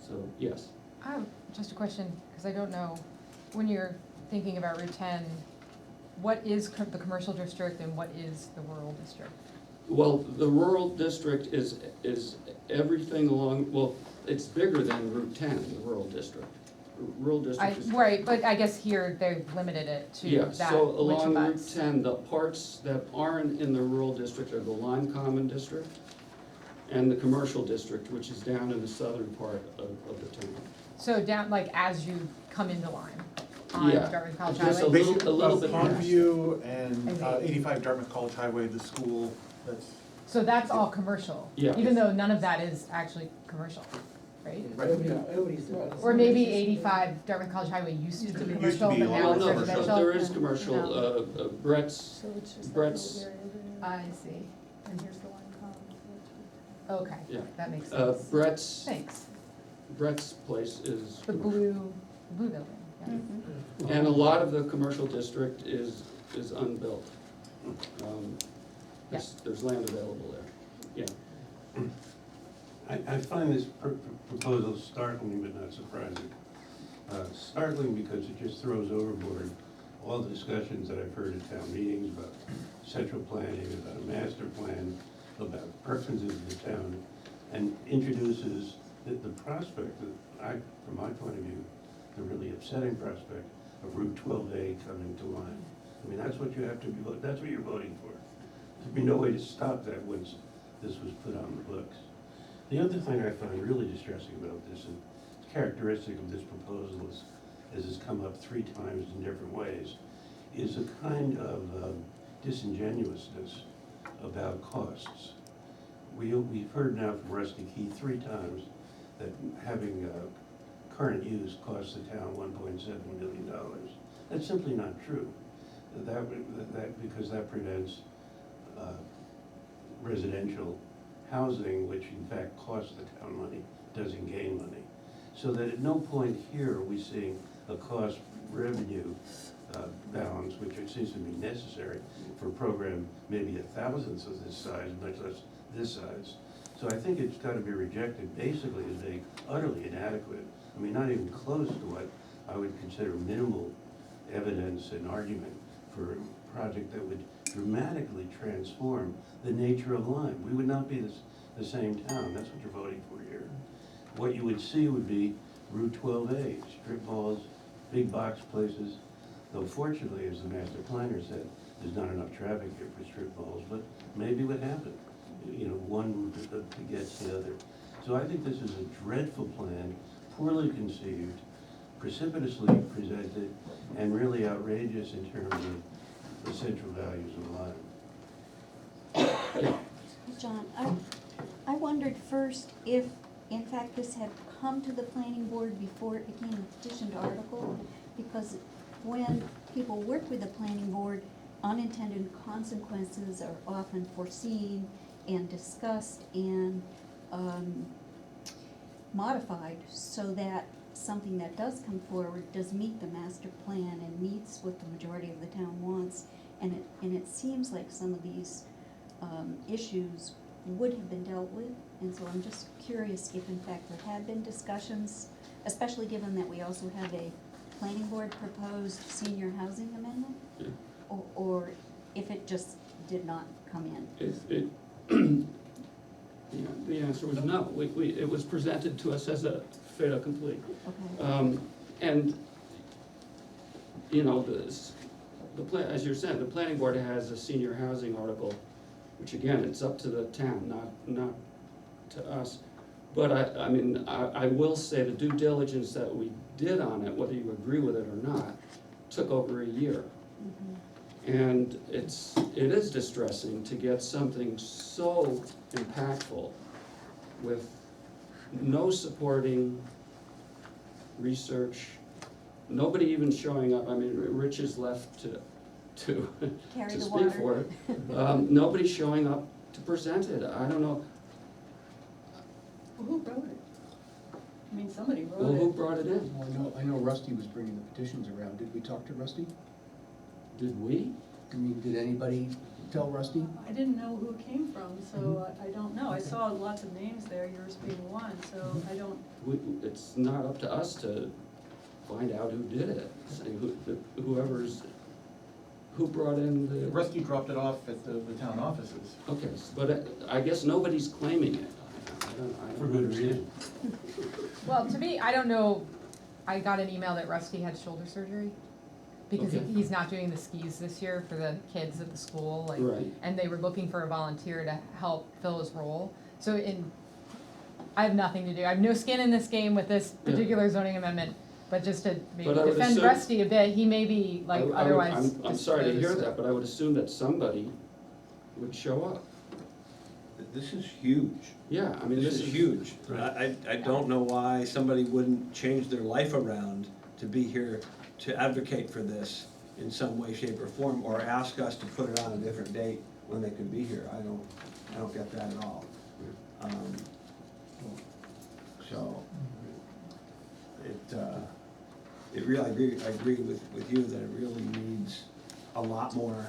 So, yes. I have just a question, because I don't know, when you're thinking about Route 10, what is the commercial district and what is the rural district? Well, the rural district is everything along, well, it's bigger than Route 10, the rural district. Rural district is. Right, but I guess here they've limited it to Yeah, that, so which along Route abuts. 10, the parts that aren't in the rural district are the Lyme Common District and the commercial district, which is down in the southern part of the town. So down, like, as you come into Lyme on Yeah, Dartmouth College just Highway? a little bit past. Pondview and Okay. 85 Dartmouth College Highway, the school, that's. So that's all commercial? Yeah. Even though none of that is actually commercial, right? Nobody's doing it. Or maybe 85 Dartmout College Highway used to be Used to be commercial, but all now it's Well, no, residential? there is No. commercial, Brett's, So it's just that Brett's, little area I see. and here's the line column. Okay, Yeah. that makes sense. Brett's Thanks. place is. The commercial. blue building, yeah. And a lot of the commercial district is unbuilt. There's land available there, yeah. I find this proposal startling but not surprising. Startling because it just throws overboard all the discussions that I've heard at town meetings about central planning, about a master plan, about preferences of the town, and introduces the prospect that from my point of view, the really upsetting prospect of Route 12A coming to Lyme. I mean, that's what you have to be, that's what you're voting for. There'd be no way to stop that once this was put on the books. The other thing I find really distressing about this, and it's characteristic of this proposal, as has come up 3 times in different ways, is a kind of disingenuousness about costs. We've heard now from Rusty Key 3 times that having current use costs the town $1.7 million. That's simply not true. Because that prevents residential housing, which in fact costs the town money, doesn't gain money. So that at no point here are we seeing a cost revenue balance, which it seems to be necessary for a program maybe 1,000th of this size, much less this size. So I think it's got to be rejected basically as being utterly inadequate. I mean, not even close to what I would consider minimal evidence and argument for a project that would dramatically transform the nature of Lyme. We would not be the same town. That's what you're voting for here. What you would see would be Route 12A, strip malls, big box places. Though fortunately, as the master planner said, there's not enough traffic here for strip malls, but maybe what happened. You know, one begets the other. So I think this is a dreadful plan, poorly conceived, precipitously presented, and really outrageous in terms of the central values of Lyme. John, I wondered first if, in fact, this had come to the planning board before it became a petitioned article, because when people work with the planning board, unintended consequences are often foreseen, and discussed and, modified so that something that does come forward does meet the master plan and meets what the majority of the town wants. And it seems like some of these, issues would have been dealt with, and so I'm just curious if in fact there had been discussions, especially given that we also have a planning board proposed senior housing amendment, Yeah. or if it just did not come in. Yeah, the answer was no. It was presented to us as a fait accompli. Okay. And, you know, as you're saying, the planning board has a senior housing article, which again, it's up to the town, not to us. But I mean, I will say the due diligence that we did on it, whether you agree with it or not, took over a year. Mhm. And it is distressing to get something so impactful with no supporting research, nobody even showing up. I mean, Rich is left to Carry to the speak water. for it. Nobody showing up to present it. I don't know, Well, who wrote it? I mean, somebody wrote it. well, who brought it in? Well, I know Rusty was bringing the petitions around. Did we talk to Rusty? Did we? I mean, did anybody tell Rusty? I didn't know who it came from, so I don't know. I saw lots of names there, yours being one, so I don't, It's not up to us to find out who did it. Say who brought in the. Rusty dropped it off at the town offices. Okay, but I guess nobody's claiming it. I don't For good understand. reason. Well, to me, I don't know, I got an email that Rusty had shoulder surgery, because Okay. he's not doing the skis this year for the kids at the school, like, Right. and they were looking for a volunteer to help fill his role. So I have nothing to do, I have no skin in this game with this Yeah. particular zoning amendment, but just to maybe But I would defend assume- Rusty a bit, he may be like otherwise I'm sorry to hear disposed. that, but I would assume that somebody would show up. This is huge. Yeah, I mean, This is huge. Right. I don't know why somebody wouldn't change their life around to be here to advocate for this in some way, shape, or form, or ask us to put it on a different date when they could be here. I don't get that at all. So, it really, I agree with you that it really needs a lot more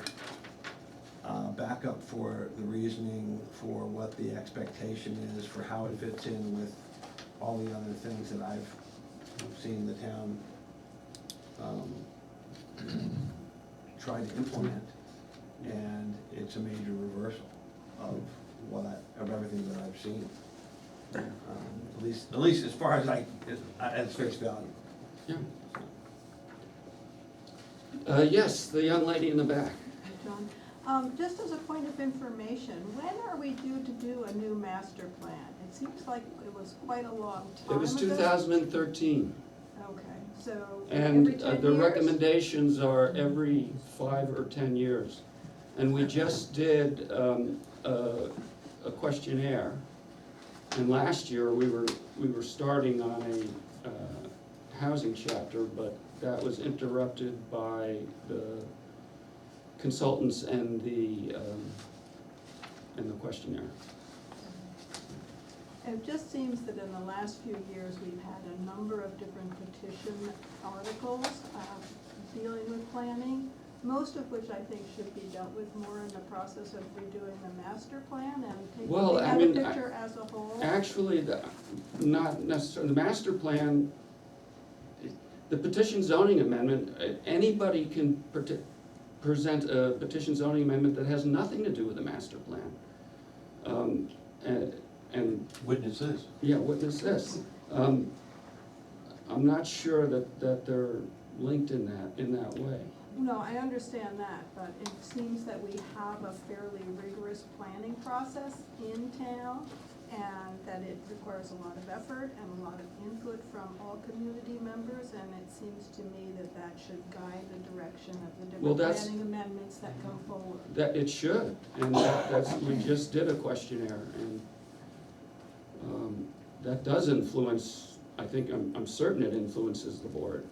backup for the reasoning, for what the expectation is, for how it fits in with all the other things that I've seen the town try to implement. And it's a major reversal of everything that I've seen. At least as far as at face value. Yeah. Yes, the young lady in the back. John, just as a point of information, when are we due to do a new master plan? It seems like it was quite a long time ago. It was 2013. Okay, so And every 10 the years? recommendations are every 5 or 10 years. And we just did a questionnaire. And last year, we were starting on a housing chapter, but that was interrupted by the consultants and the questionnaire. It just seems that in the last few years, we've had a number of different petition articles dealing with planning, most of which I think should be dealt with more in the process of redoing the master plan and Well, taking I out a mean, picture as a whole. Actually, not necessarily, the master plan, the petition zoning amendment, anybody can present a petition zoning amendment that has nothing to do with the master plan. And Witness this. yeah, witness this. I'm not sure that they're linked in that way. No, I understand that, but it seems that we have a fairly rigorous planning process in town, and that it requires a lot of effort and a lot of input from all community members, and it seems to me that that should guide the direction of the Well, different that's- planning amendments that come forward. That it should, and we just did a questionnaire, and that does influence, I think, I'm certain it influences the board.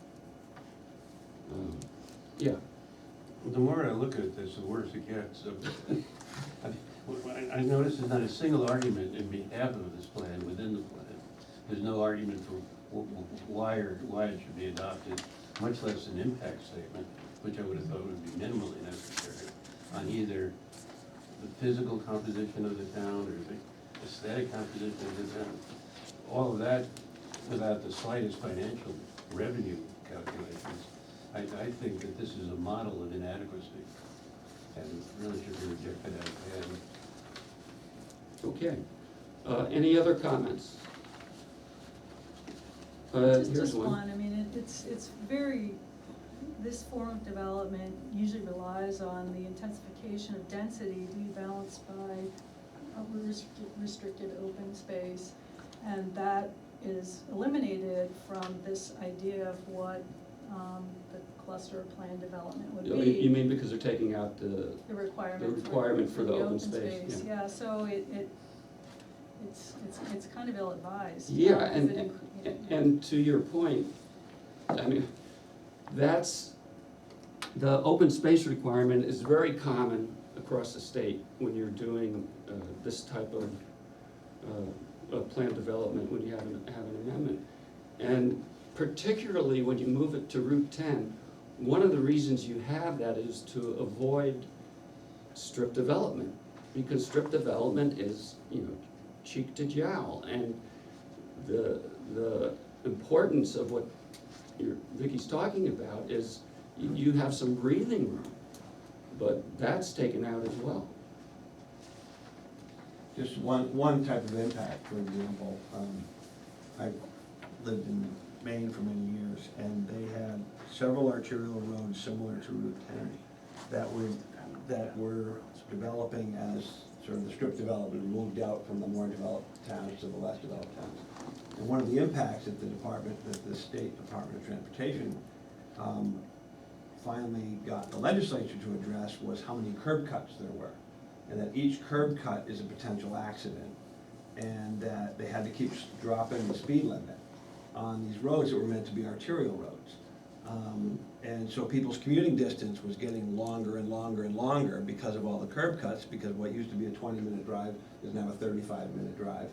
Yeah, The more I look at this, the worse it gets. I noticed there's not a single argument in behalf of this plan within the plan. There's no argument for why it should be adopted, much less an impact statement, which I would have thought would be minimally necessary on either the physical composition of the town or the aesthetic composition of the town. All of that without the slightest financial revenue calculations. I think that this is a model of inadequacy and really should be rejected out of hand. Okay. Any other comments? Here's Just one. one, I mean, it's very, this form of development usually relies on the intensification of density to be balanced by a restricted open space. And that is eliminated from this idea of what the cluster plan development would be. You mean because they're taking out The requirement. the requirement for the open space, Yeah, so it's kind of ill-advised. Yeah, if it and to your point, I mean, that's, the open space requirement is very common across the state when you're doing this type of plan development, when you have an amendment. And particularly when you move it to Route 10, one of the reasons you have that is to avoid strip development, because strip development is, cheek to jowl, and the importance of what Vicky's talking about is you have some breathing room, but that's taken out as well. Just one type of impact, for example, I've lived in Maine for many years, and they had several arterial roads similar to Route 10 that were developing as sort of the strip development moved out from the more developed towns to the less developed towns. And one of the impacts that the State Department of Transportation finally got the legislature to address was how many curb cuts there were. And that each curb cut is a potential accident, and that they had to keep dropping the speed limit on these roads that were meant to be arterial roads. And so people's commuting distance was getting longer and longer and longer because of all the curb cuts, because what used to be a 20-minute drive is now a 35-minute drive.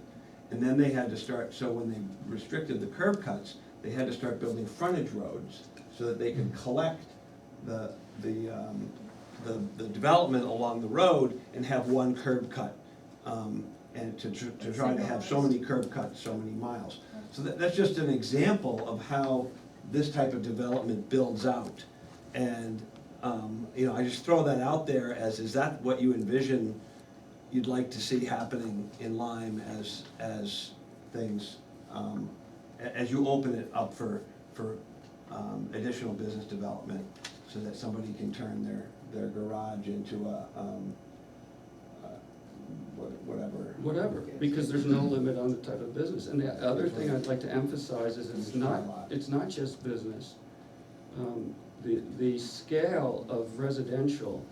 And then they had to start, so when they restricted the curb cuts, they had to start building frontage roads so that they could collect the development along the road and have one curb cut, and to try to have so many curb cuts, so many miles. So that's just an example of how this type of development builds out. And, I just throw that out there as, is that what you envision you'd like to see happening in Lyme as things, as you open it up for additional business development, so that somebody can turn their garage into Whatever, because there's no limit on the type of business. And the other thing I'd like to emphasize is it's not just business. The scale of residential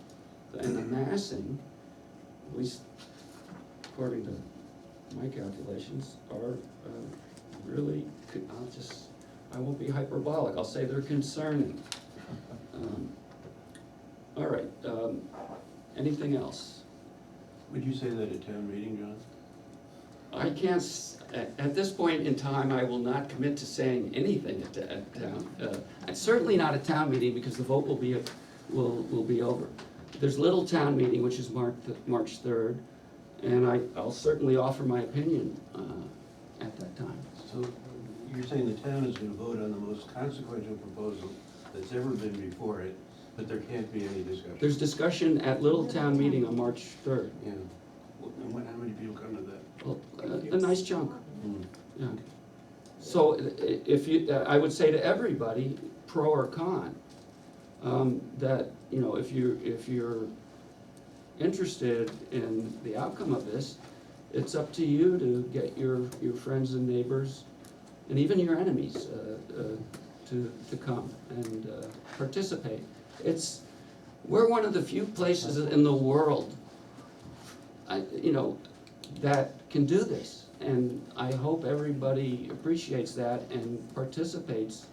and the massing, at least according to my calculations, are really, I won't be hyperbolic, I'll say they're concerning. All right, anything else? Would you say that at town meeting, John? I can't, at this point in time, I will not commit to saying anything at town. Certainly not a town meeting, because the vote will be over. There's little town meeting, which is March 3rd, and I'll certainly offer my opinion at that time. So you're saying the town is gonna vote on the most consequential proposal that's ever been before it, but there can't be any discussion? There's discussion at little town meeting on March 3rd. Yeah. And how many people come to that? Well, a nice chunk, Hmm. yeah. So if you, I would say to everybody, pro or con, that, if you're interested in the outcome of this, it's up to you to get your friends and neighbors, and even your enemies, to come and participate. We're one of the few places in the world, that can do this. And I hope everybody appreciates that and participates.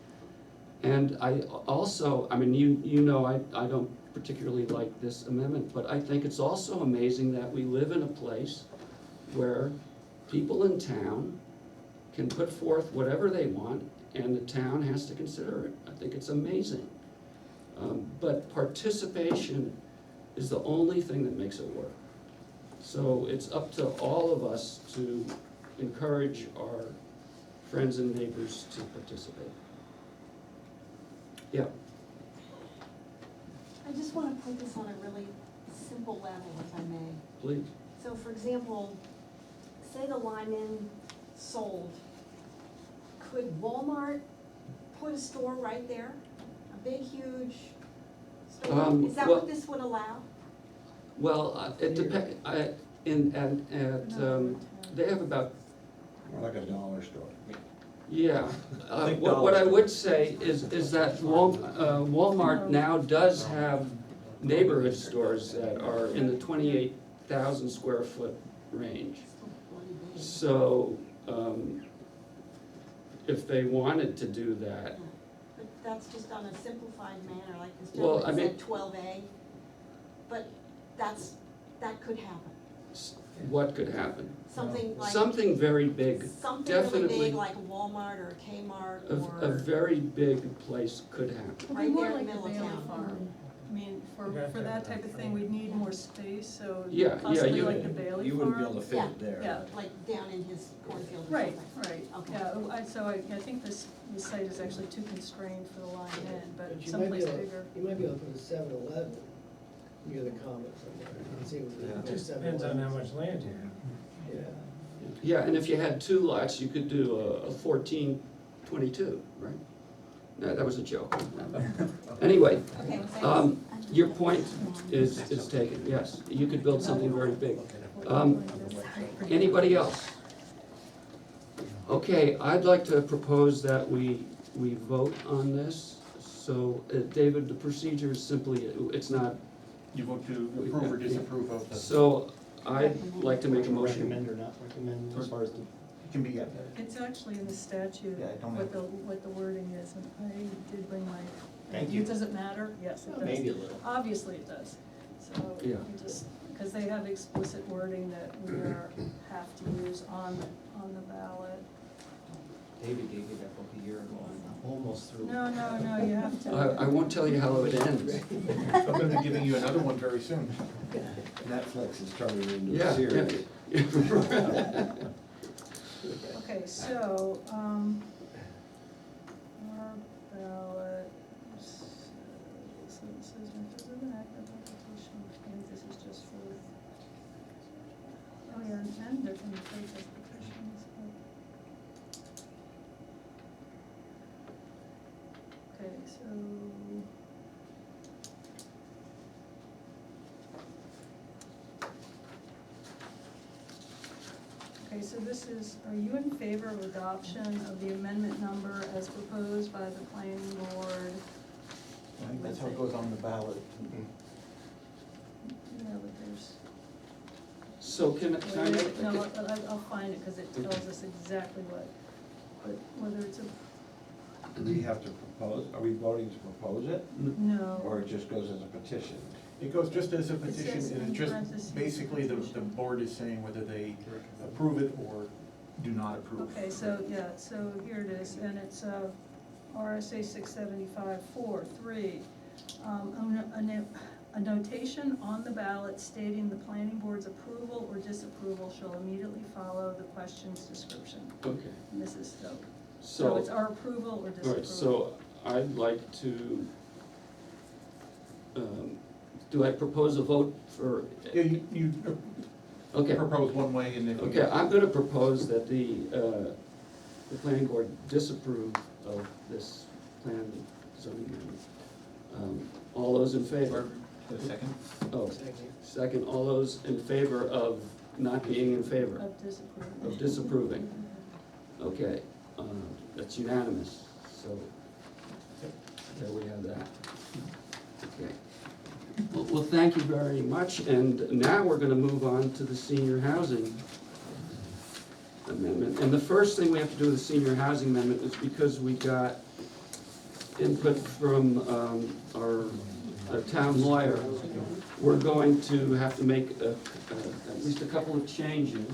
And I also, I don't particularly like this amendment, but I think it's also amazing that we live in a place where people in town can put forth whatever they want, and the town has to consider it. I think it's amazing. But participation is the only thing that makes it work. So it's up to all of us to encourage our friends and neighbors to participate. Yeah, I just want to put this on a really simple level, if I may. please. So for example, say the Lyman sold, could Walmart put a store right there? A big, huge store? Is that well- what this would allow? Well, it depends, they have about, More like a dollar store. yeah. Think What I dollars. would say is that Walmart now does have neighborhood stores that are in the 28,000 square foot range. So, if they wanted to do that, But that's just on a simplified manner, like this Well, gentleman I said 12A. But that could happen. what could happen? Something like. Something very big, Something really definitely. big, like a Walmart or a Kmart A or very big place could happen. It'd be right more there in the like the middle of Bailey town. Farm. I mean, for that type of thing, we'd need more space, so Yeah, possibly you- like the Bailey Farm. You wouldn't be able to fit Yeah. it there. Yeah. like down in his cornfield or Right, something. right, Okay. yeah, so I think this site is actually too constrained for the Lyme Inn, but But you might be someplace able, bigger. you might be able to put a 7-Eleven near the common somewhere, and see what Yeah. the Just depends on how much land you have. Yeah. Yeah, and if you had two lots, you could do a 14-22, right? No, that was a joke. Anyway, Okay, thanks. your point is taken, yes, you could build something very big. Anybody else? Okay, I'd like to propose that we vote on this. So, David, the procedure is simply, it's not, You vote to approve or disapprove of the, it so I'd like to make a motion. Recommend or not recommend as far as the. can be, It's actually in the statute, Yeah, I don't what the wording is, and I did bring my. Thank you. Does it matter? Yes, it does. Maybe a little. Obviously it does, so Yeah. you just, because they have explicit wording that we have to use on the ballot. David gave me that book a year ago, I'm almost through. No, you have to. I won't tell you how it ends. I'm gonna be giving you another one very soon. Netflix is turning it into Yeah, a series. yeah. Okay, so, our ballot says, methods of an act of application, and this is just for, oh yeah, and there can be protest petitions, but. Okay, so. Okay, so this is, are you in favor of adoption of the amendment number as proposed by the planning board? I think that's how it goes on the ballot. Yeah, but there's, So can I make? no, I'll find it, because it tells us exactly what, but whether it's a, Do we have to propose, are we voting to propose it, no. or it just goes as a petition? It goes just as a It petition, says and in it's just, parentheses, basically, the petition. board is saying whether they approve it or do not approve. Okay, so, yeah, so here it is, and it's, RSA 675-4-3. A notation on the ballot stating the planning board's approval or disapproval shall immediately follow the question's description. Okay, And this is, so so, it's our approval or all disapproval. right, so I'd like to, do I propose a vote for? Yeah, you Okay, propose one way, and if. you- okay, I'm gonna propose that the planning board disapprove of this plan zoning amendment. All those in favor? The second? Oh, second, all those in favor of not being in favor, Of disapproving. of disapproving? Okay, that's unanimous, so there we have that. Okay. Well, thank you very much, and now we're gonna move on to the senior housing amendment. And the first thing we have to do with the senior housing amendment is because we got input from our a town lawyer, we're going to have to make at least a couple of changes.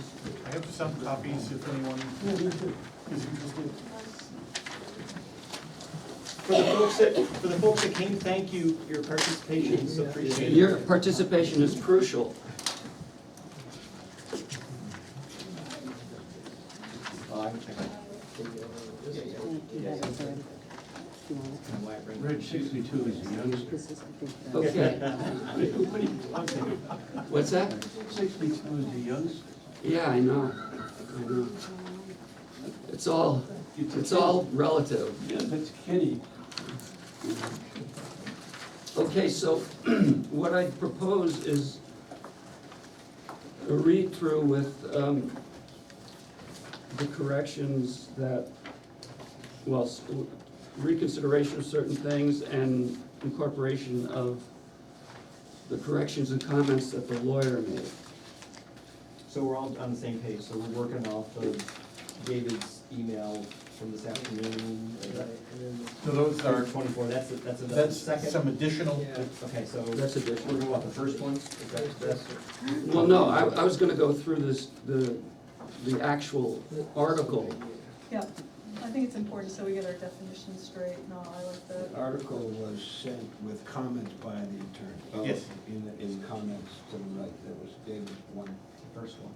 I have some copies if anyone is interested. For the folks that came, thank you, your participation is appreciated. Your participation is crucial. Reg 62 is the youngster. Okay. What's that? 62 is the youngster. Yeah, I know. It's all relative. Yeah, that's Kenny. Okay, so what I propose is a read-through with the corrections that, well, reconsideration of certain things and incorporation of the corrections and comments that the lawyer made. So we're all on the same page, so we're working off of David's email from this afternoon. So those are, 24, that's the that's second? some additional, Okay, so That's additional. we're going off the first one? That's- Well, no, I was gonna go through this, the actual article. Yeah, I think it's important so we get our definitions straight, no, I like The that. article was sent with comments by the attorney. Yes. In comments to the right, there was David's one, the first one.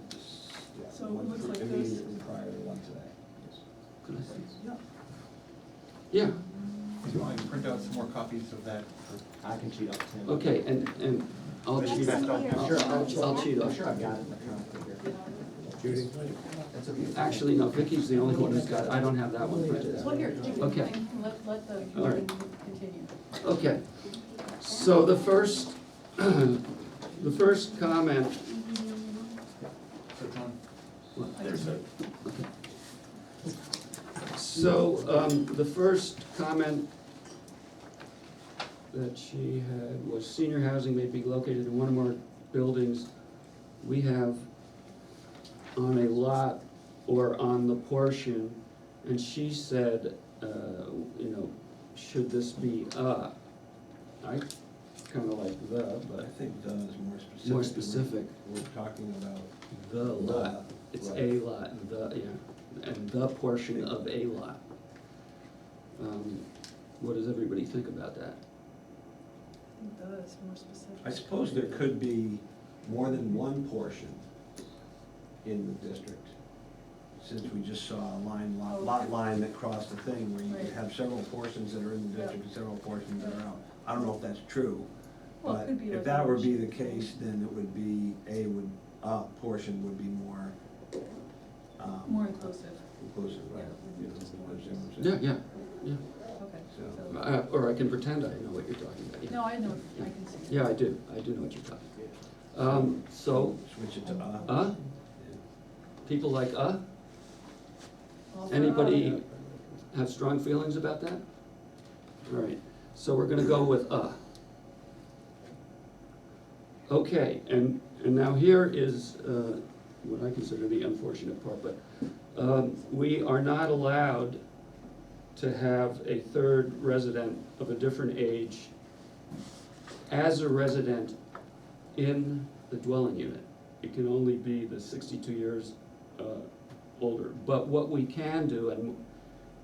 yeah, So it one looks like this. immediately prior to one today. Yes. Could I see? Yeah. Yeah, so I can print out some more copies of that. I can cheat up Tim. okay, and I'll That's cheat, here. I'm sure, I'll cheat I'm off. sure I've got it in the copy here. Judy? That's okay. Actually, no, Vicky's the only one who's got, I don't have that one printed Well, out. here, take the Okay. thing, let the All right. hearing continue. Okay, so the first, the first comment. So John, There's a. So, the first comment that she had was senior housing may be located in one or more buildings we have on a lot or on the portion, and she said, should this be I kinda like the, I but think the is more specific. more specific, We're talking about the lot, it's right. a lot, and the, yeah, and the portion of a lot. What does everybody think about that? I think that's more specific. I suppose there could be more than one portion in the district, since we just saw a lot line that crossed the thing, where you could Right. have several portions that are in the district and several portions that are out. I don't know if that's true, Well, it but could be if like that a- would be the case, then it would be, portion would be more, More inclusive, inclusive, right? You know, understand what I'm Yeah, saying? yeah, okay. So- So- or I can pretend I know what you're talking about, yeah. No, I know, I can see it. Yeah, I do know what you're talking about. So, Switch it to, people like, All for anybody have strong feelings about that? All right, so we're gonna go with Okay, and now here is, what I consider the unfortunate part, but, we are not allowed to have a third resident of a different age as a resident in the dwelling unit. It can only be the 62 years older. But what we can do, and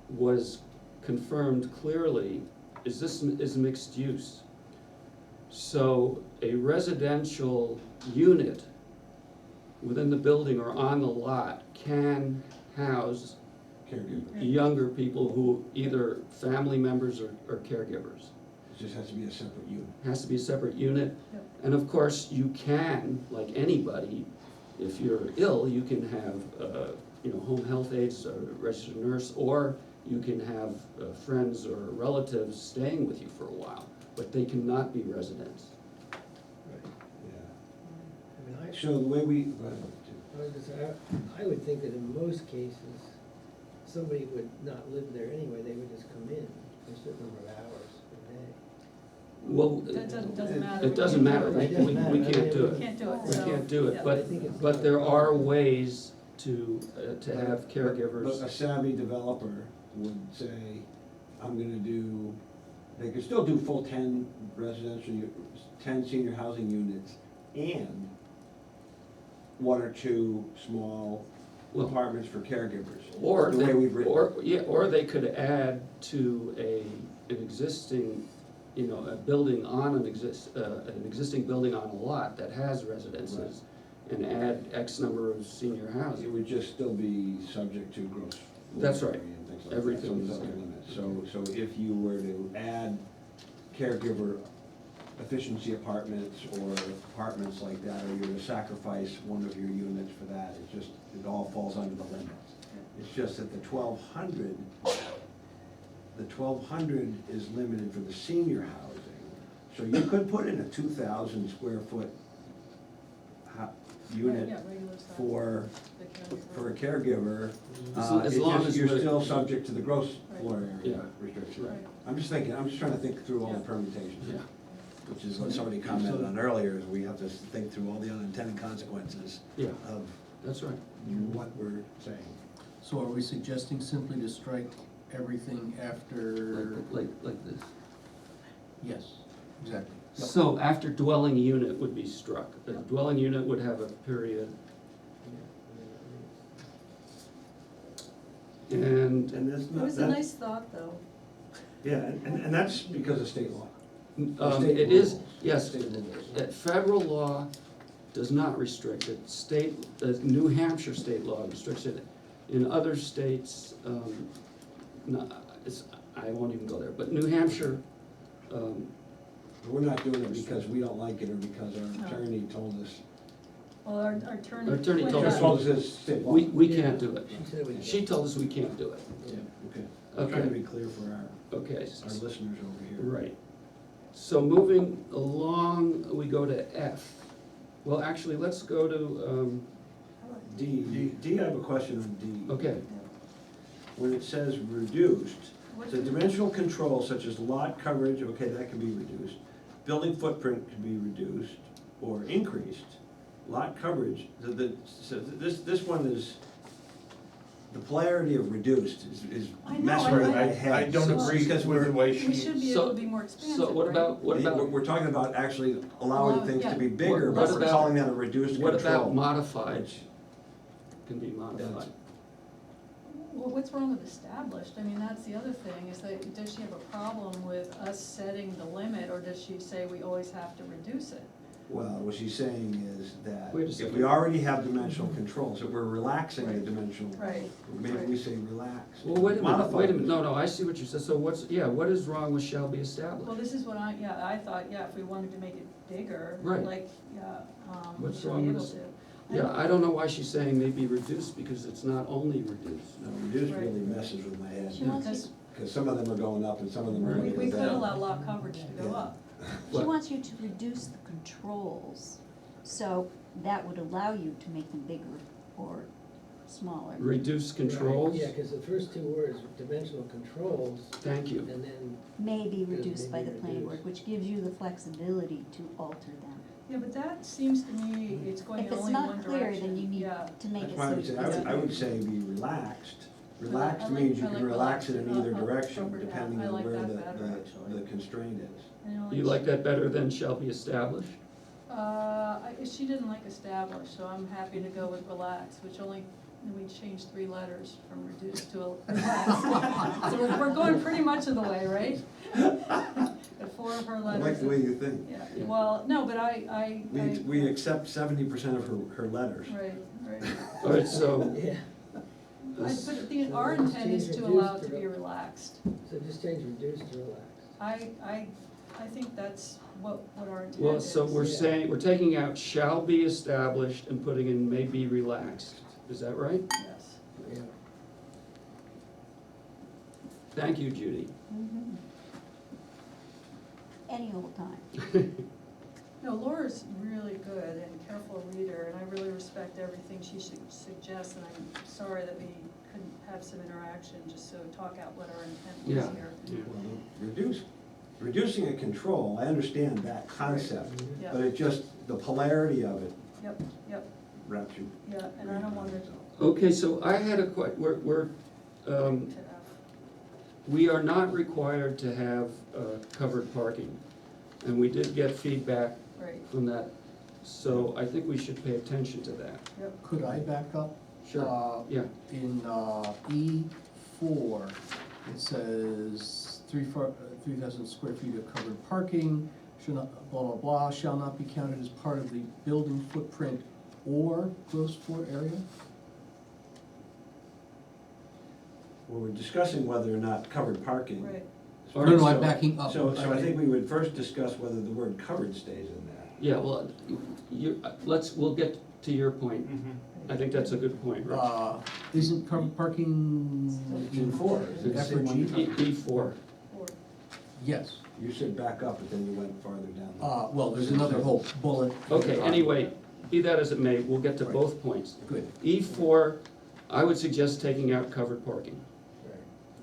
was confirmed clearly, is this is mixed use. So a residential unit within the building or on the lot can house caregiver. younger people who either family members or caregivers. It just has to be a separate unit. Has to be a separate unit. Yep. And of course, you can, like anybody, if you're ill, you can have, home health aides, a registered nurse, or you can have friends or relatives staying with you for a while, but they cannot be residents. Right. Yeah. I mean, So the way we, go ahead, Tim. I would think that in most cases, somebody would not live there anyway, they would just come in for a certain number of hours a day. Well, That doesn't matter. it doesn't matter, It we doesn't matter. can't do We it. can't do it, We so. can't do it, yeah. but there are ways to have But a caregivers. savvy developer would say, I'm gonna do they could still do full 10 residential, 10 senior housing units and 1 or 2 small Well, apartments for caregivers. Or The they, way we've written. or they could add to an existing, you know, a building on an existing building on a lot that has residences, and add X number of senior It housing. would just still be subject to gross. floor That's right. area and things like that, Everything some is other there. limit. So if you were to add caregiver efficiency apartments or apartments like that, or you were to sacrifice one of your units for that, it all falls under the limit. It's just that the 1,200 is limited for the senior housing. So you could put in a 2,000 square foot unit Yeah, regular size. for a caregiver. As long as you're we're- still subject to the gross floor Yeah. area restriction. Right. I'm just trying to think through all the Yeah. permutations. Yeah. Which is what somebody commented on earlier, is we have to think through all the unintended consequences Yeah, of that's right. what we're saying. So are we suggesting simply to strike everything after? Like this. Yes, exactly. Yep. So after dwelling unit would be struck. A dwelling unit would have a period. And, that's It was a nice thought, though. Yeah, and that's because of state law. it is, rules. yes, State rules. federal law does not restrict it. New Hampshire state law restricts it. In other states, I won't even go there, but New Hampshire, We're not doing it because we don't like it or because our attorney told us. Well, our attorney. Our attorney told Just us told us it's state law. we can't do it. She said we. She told us we can't do it. Yeah, okay. I'm trying to Okay. be clear for Okay, our listeners over here. right. So moving along, we go to F. Well, actually, let's go to, D, I have a question on D. okay, When it says reduced, What's the it- dimensional control such as lot coverage, okay, that can be reduced. Building footprint can be reduced or increased. Lot coverage, so this one is, the polarity of reduced is I know, messing I- with my I- head. I don't agree Because with the way We she. should be able to be more expansive, so what right? about, We're talking about actually allowing Allow- things yeah. to be bigger, What but we're about- calling that a reduced control. what about modified? Which- Can be modified. Well, what's wrong with established? I mean, that's the other thing, is that, does she have a problem with us setting the limit, or does she say we always have to reduce it? Well, what she's saying is that Wait a if second. we already have dimensional control, so we're relaxing the Right. dimensional. Right. Maybe right. we say relax. Well, wait a minute, Modify. wait a minute, no, I see what you said, so what is wrong with shall be Well, established? this is what I thought, yeah, if we wanted to make it bigger, Right. like, we What's should wrong be with able this? to. Yeah, I don't know why she's saying maybe reduced, because it's not only reduced. No, reduced Right. really messes with my head, She wants you, Because because some of them are going up and some of them are we going could down. allow lot coverage to go Yeah. up. she What? wants you to reduce the controls, so that would allow you to make them bigger or smaller. Reduce controls, Yeah, because the first two words, dimensional controls, thank you. and then, May be Yes, reduced by may the be planning board, reduced. which gives you the flexibility to alter them. Yeah, but that seems to me it's going If in it's only one not direction. clear, then you need Yeah. to make That's it why I so would say, it's. I would say be relaxed. I Relaxed like- means you I can like relax it in relaxed, either direction, up or down. depending I on like where that better, actually. the constraint is. You know, You like that better than shall be established? She didn't like established, so I'm happy to go with relax, which only, we changed 3 letters from reduced to relax. So we're going pretty much of the way, right? Got 4 of her I letters. like the way you think. Yeah, well, no, but I. We accept 70% of her letters. Right, right. All right, so, yeah, But So our let's intent is change to reduced allow it to to be re- relaxed. so just change reduced to relaxed. I think that's what our intent is. well, so we're Yeah. saying, we're taking out shall be established and putting in may be relaxed. Is that right? Yes. Yeah. Thank you, Judy. Mhm. Any old time. No, Laura's really good and careful reader, and I really respect everything she suggests, and I'm sorry that we couldn't have some interaction, just so talk out what our intent was Yeah. here. Yeah. Well, reducing a control, I understand that concept, Yeah. but it just, the polarity of it Yep, yep, wraps you. yeah, and I don't want to Okay, so I had a we're, to F. we are not required to have covered parking. And we did get feedback Right, from that, so I think we should pay attention to that. yep. Could I back up? Yeah. In E4, it says 3,000 square feet of covered parking, should not, blah, blah, blah, shall not be counted as part of the building footprint or gross floor area? Well, we're discussing whether or not covered parking. Right. No, no, I'm backing up. So I think we would first discuss whether the word covered stays in there. Yeah, well, we'll get to your point. I think that's a good point, Rich. Isn't covered parking In four. F or G? E4. Or, Yes. You said back up, but then you went farther down. Well, there's another whole bullet. Okay, anyway, be that as it may, we'll get to both points. Good. E4, I would suggest taking out covered parking,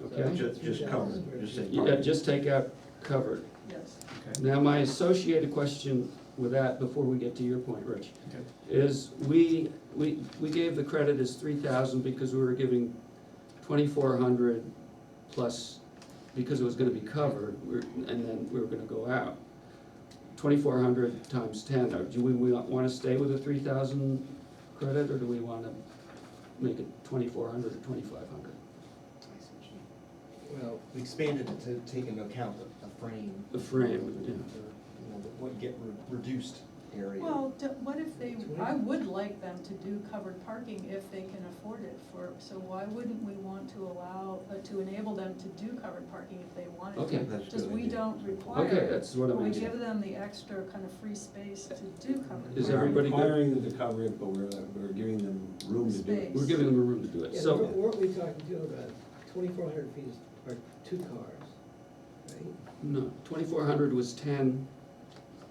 okay? Just covered, just say Yeah, parking. just take out covered. yes. Now, my associated question with that, before we get to your point, Rich, Okay. is we gave the credit as 3,000 because we were giving 2,400 plus, because it was gonna be covered, and then we were gonna go out. 2,400 times 10, or do we wanna stay with the 3,000 credit, or do we wanna make it 2,400 or 2,500? Well, we expanded it to take into account the frame. The frame, yeah. You know, what get reduced area. Well, what if they, I would like them to do covered parking if they can afford it so why wouldn't we want to allow, to enable them to do covered parking if they wanted to? Okay. That's a Because good we idea. don't require Okay, it, that's what I but we meant. give them the extra kind of free space to do covered Is parking. everybody good? Requiring them to cover it, but we're giving them room to do it. Space. We're giving them room to do it, Yeah, so, weren't we talking too about 2,400 feet are 2 cars, right? no, 2,400 was 10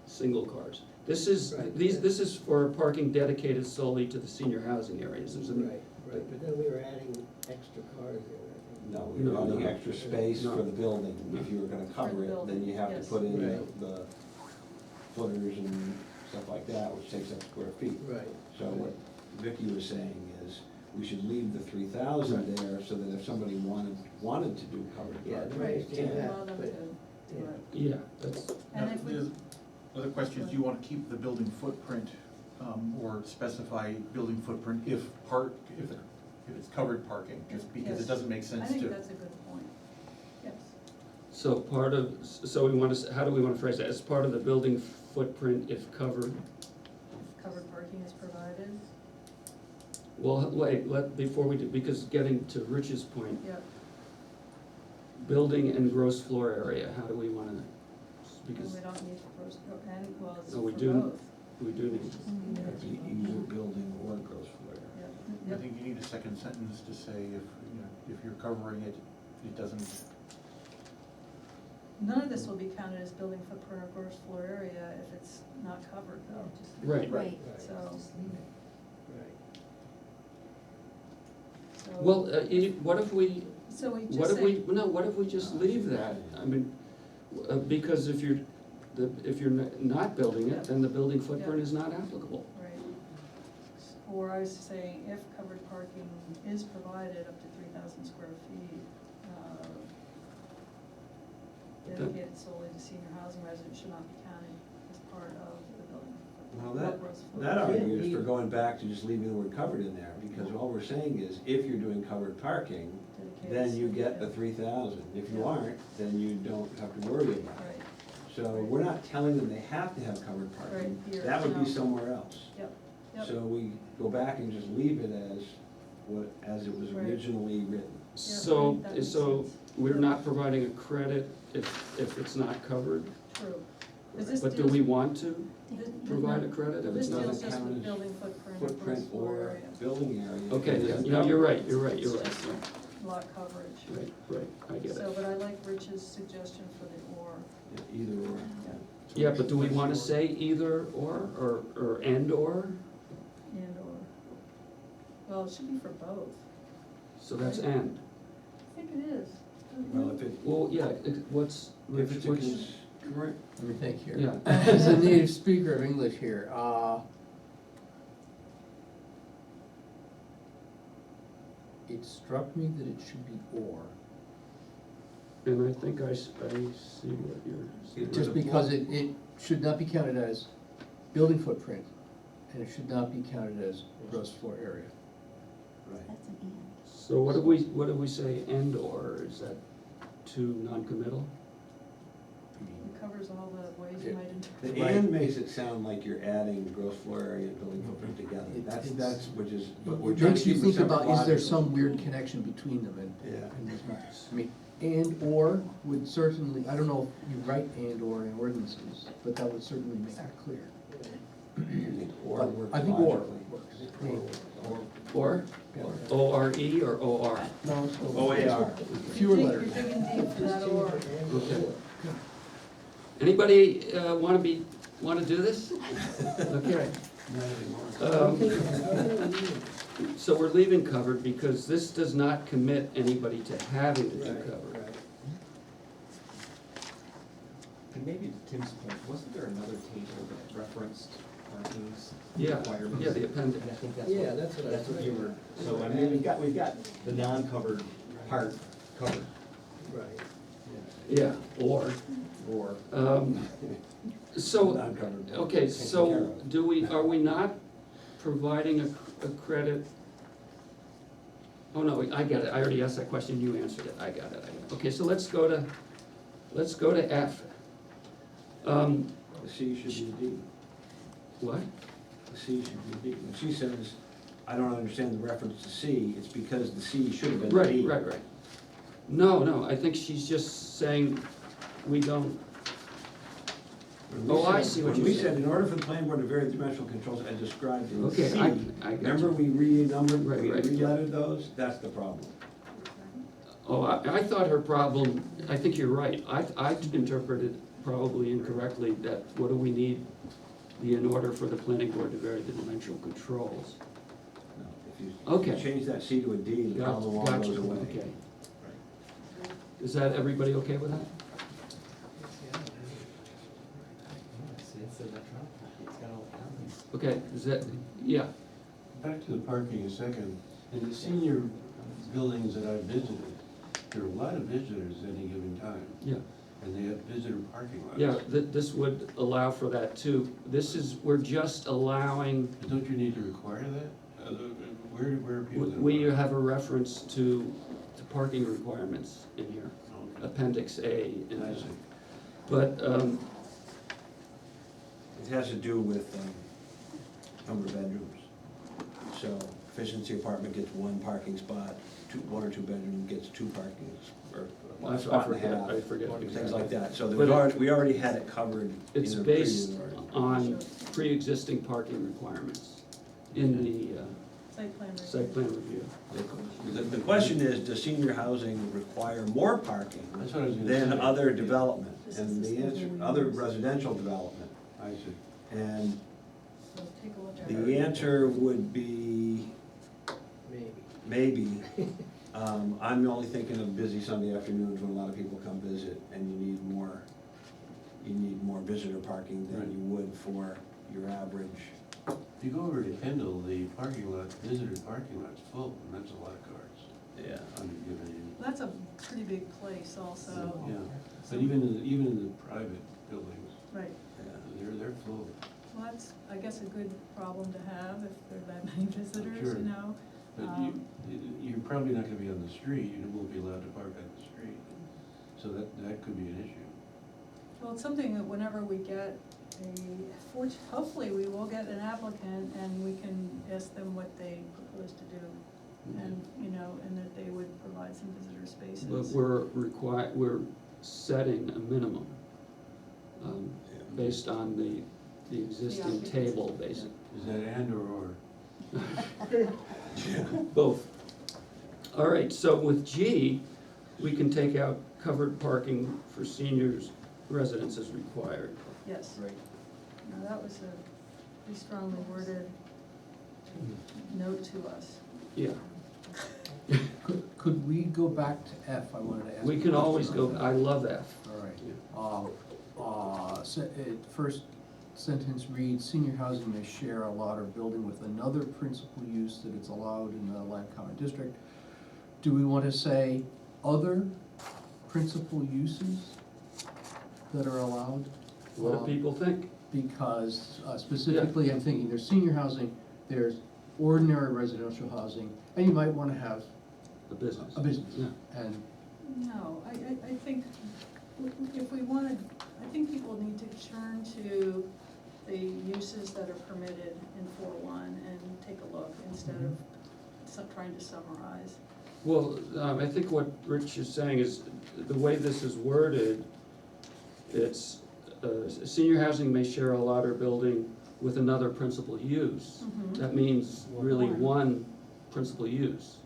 single cars. This is, Right. this is for parking dedicated solely to the senior housing areas. There's an- Right, but then we were adding extra cars there, I think. No, we're No, adding no. extra space No. for the building. If you were gonna cover it, then you have to yes. put in Right. the footers and stuff like that, which takes up square feet. Right. So what Vicky was saying is, we should leave the 3,000 there, so that if somebody wanted to do covered Yeah, parking, Right, they to can. allow them to but- do it. Yeah, that's, And if we, The other question is, do you want to keep the building footprint, or specify building footprint if it's covered parking, just because Yes. it doesn't make I sense think to. that's a good point, yes. so part of, so we want to, how do we want to phrase that? As part of the building footprint if covered? If covered parking is provided, Well, wait, before we do, because getting to Rich's point, yep. building and gross floor area, how do we want to, And because we don't need gross, and, well, it's No, we for do. both. we do need, It'd be either building or gross floor area. Yep, I yep. think you need a second sentence to say if you're covering it, it doesn't, None of this will be counted as building footprint or gross floor area if it's not covered though. right. Right. So, Right. so. Well, what if we, So we what just if we, say, no, what if we just leave that? I mean, because if you're not building it, then the building footprint is not applicable. right. Or I was saying, if covered parking is provided up to 3,000 square feet, dedicated solely to senior housing residents should not be counted as part of the building. Well, or that, gross floor that area. argues for going back to just leaving the word covered in there, because all we're saying is, if you're doing covered parking, Dedicated then you solely, get the yeah. 3,000. If you Yeah. aren't, then you don't have to worry about it. Right, So we're not telling them they have to have covered right parking. here, That would no. be somewhere else. Yep, yep. So we go back and just leave it as it was Right. originally written. So, that makes so sense. we're not providing a credit if it's not covered? True. 'Cause this But do deals we with- want to this- provide a credit if This it's not? deals just count with as building footprint or gross Footprint floor or area, building area. Okay, Because no, you're right, you're right. lot coverage. Right, I get So, it. but I like Rich's suggestion for the or. Yeah, either or. Yeah, but do we want to say either or and or? And or. Well, it should be for both. So that's and. I think it is. Well, if it, Well, yeah, what's, if it's a which, correct, Let me think here. Yeah. As a native speaker of English here, it struck me that it should be or. And I think I see what you're saying. Just because it should not be counted as building footprint, and it should not be counted as gross floor area. Right. That's an and. So what do we say, and or, is that too non-committal? It covers all the ways you might interpret. The and makes it sound like you're adding gross floor area and building footprint together. That's, which is, but we're It trying to makes you keep it think separate about, is there logical. some weird connection between them, Yeah. and there's not. I mean, and or would certainly, I don't know if you write and or in ordinances, but that would certainly make that clear. I think or But works I think or logically. works. Or, O-R-E or O-R? No, it's no. OAR. Fewer You're letters. digging deep for that or. Okay. Anybody wanna do this? Okay. So we're leaving covered because this does not commit anybody to having to do covered. And maybe to Tim's point, wasn't there another table that referenced parking's Yeah, requirements? yeah, the appendix. And I think Yeah, that's what I that's what you thought. were, so I mean, we've got the non-covered part covered, Right. Yeah, or, or, so, Non-covered. okay, Taken care so of. are we not providing a credit? Oh, no, I get it, I already asked that question, you answered it, I got it. Okay, so let's go to F. The C should be D. What? The C should be D. When she says, I don't understand the reference to C, it's because the C should have been D. Right. No, I think she's just saying we don't, When we Oh, I said- see what when you're we said, saying. in order for the planning board to vary the dimensional controls as described in Okay, C, I got remember you. we renumbered, Right, we right, yeah. relettered those? That's the problem. oh, I thought her problem, I think you're right, I interpreted probably incorrectly that what do we need in order for the planning board to vary the dimensional controls? No, if you Okay. change that C to a D, the problem all Gotcha, goes away. okay. Is that, everybody okay with that? it's electronic, it's got all the comments. Okay, is that, yeah, Back to the parking a second. In the senior buildings that I've visited, there are a lot of visitors at any given time, yeah. and they have visitor parking lots. Yeah, this would allow for that too. We're just allowing, But don't you need to require that? Where are people gonna we park? have a reference to parking requirements in here, Okay. Appendix A. in I there. see. But, It has to do with number of bedrooms. So efficiency apartment gets one parking spot, one or two bedroom gets two parking, or I a spot and a forget, half. I forget Things exactly. like that. So there But was already, we already had it covered in It's the based previous ordinance. on pre-existing parking requirements in the Site plan review. site plan review. The question is, does senior housing require more parking That's what I was gonna than say. other development? This And is the the answer, schedule we other use. residential development. I see. And So take a look at it. the answer would be Maybe. maybe. I'm only thinking of busy Sunday afternoons when a lot of people come visit and you need more visitor parking than Right. you would for your average. If you go over to Kendall, the parking lot, visitor parking lot's full, and that's a lot of cars Yeah. on a given evening. That's a pretty big place also. Yeah, but even in the private buildings, Right. they're full. Well, that's, I guess, a good problem to have if there are that many visitors, Sure. you know? But you're probably not gonna be on the street, you won't be allowed to park on the street, so that could be an issue. Well, it's something that whenever we get hopefully we will get an applicant and we can ask them what they propose to do. And, you know, and that they would provide some visitor spaces. But we're setting a minimum, based on the existing occupancy. table, basically. Is that and or? Both. All right, so with G, we can take out covered parking for seniors residents as required. Yes. Right. Now, that was a pretty strongly worded note to us. Yeah, Could we go back to F? I wanted to ask. we a can question always on go, that. I love F. All right. First sentence reads, senior housing may share a lot or building with another principal use that it's allowed in the Lyme Common District. Do we want to say other principal uses that are allowed. What do people think? Because specifically, I'm thinking there's senior housing, there's ordinary residential housing, and you might wanna have The business. a business. Yeah. And No, I think if we wanted, I think people need to turn to the uses that are permitted in 4.1 and take a look instead of trying to summarize. Well, I think what Rich is saying is, the way this is worded, it's, senior housing may share a lot or building with another principal use. Mhm. That means really One. one principal use.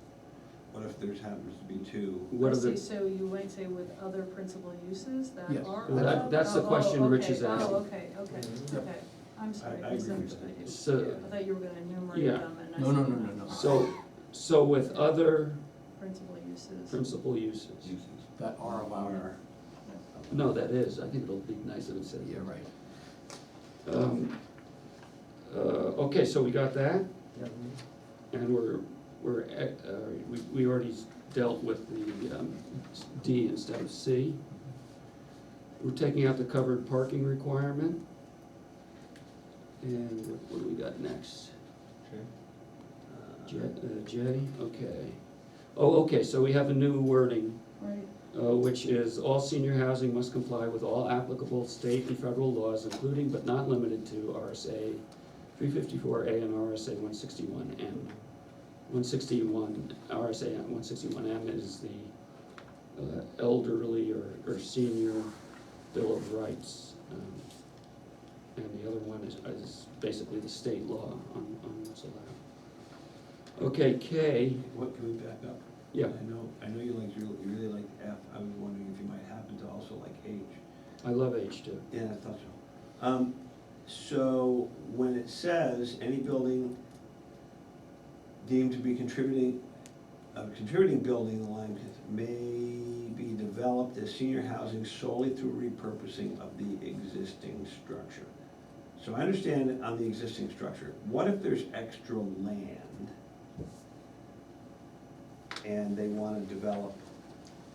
What if there's happens to be two? What I are the, see, so you might say with other principal uses that Yes. are Well, allowed? that's the question Rich is okay. asking. Oh, okay, okay. I'm sorry, I I agree with misunderstood you. So- I thought you were gonna enumerate Yeah. them and I No, no, said, no, no, no. so with other Principal uses. principal uses? that are allowed. No, that is, I think it'll be nice if it said. Yeah, right. Okay, so we got that, and we already dealt with the D instead of C. We're taking out the covered parking requirement. And what do we got next? J, okay. Oh, okay, so we have a new wording, Right, which is all senior housing must comply with all applicable state and federal laws, including but not limited to RSA 354A and RSA 161M. 161, RSA 161M is the elderly or senior Bill of Rights. And the other one is basically the state law on what's allowed. Okay, K, What, can we back up? yeah, I know you really like F, I was wondering if you might happen to also like H. I love H too. Yeah, I thought so. So when it says any building deemed to be contributing building in the Lyme may be developed as senior housing solely through repurposing of the existing structure. So I understand on the existing structure, what if there's extra land and they wanna develop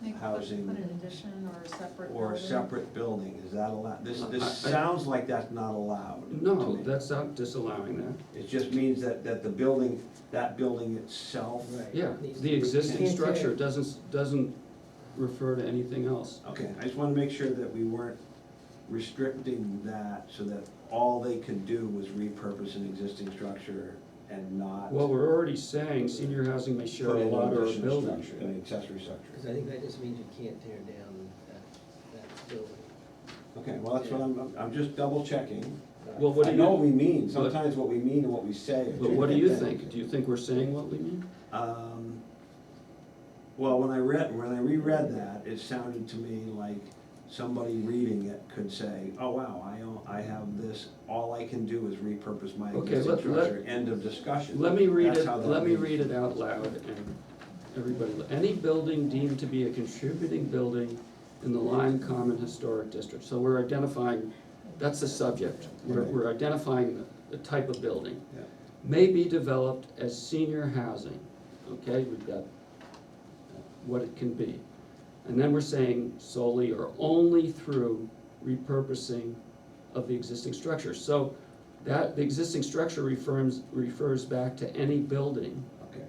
Maybe put housing an addition or a separate or a building. separate building, is that allowed? This I- sounds like that's not allowed to No, me. that's not disallowing that. It just means that the building, that building itself. Yeah, Needs to the be- existing can't structure tear. doesn't refer to anything else. Okay, I just wanna make sure that we weren't restricting that so that all they could do was repurpose an existing structure and not. Well, we're already saying senior housing may share put a in an lot or a additional building. structure, An accessory structure. Because I think that just means you can't tear down that building. Okay, well, that's what I'm just double checking. Well, what do I know what you, we mean, sometimes what we mean and what we say. are but what do two you different think? Do you think we're saying what we mean? Well, when I reread that, it sounded to me like somebody reading it could say, oh, wow, I have this, all I can do is repurpose my Okay, existing let- structure, end of discussion. Let me read That's it, how that let me reads. read it out loud and everybody, any building deemed to be a contributing building in the Lyme Common Historic District. So we're identifying, that's the subject. We're identifying the type of building. Yeah. May be developed as senior housing, okay? We've got what it can be. And then we're saying solely or only through repurposing of the existing structure. So that, the existing structure refers back to any building. Okay,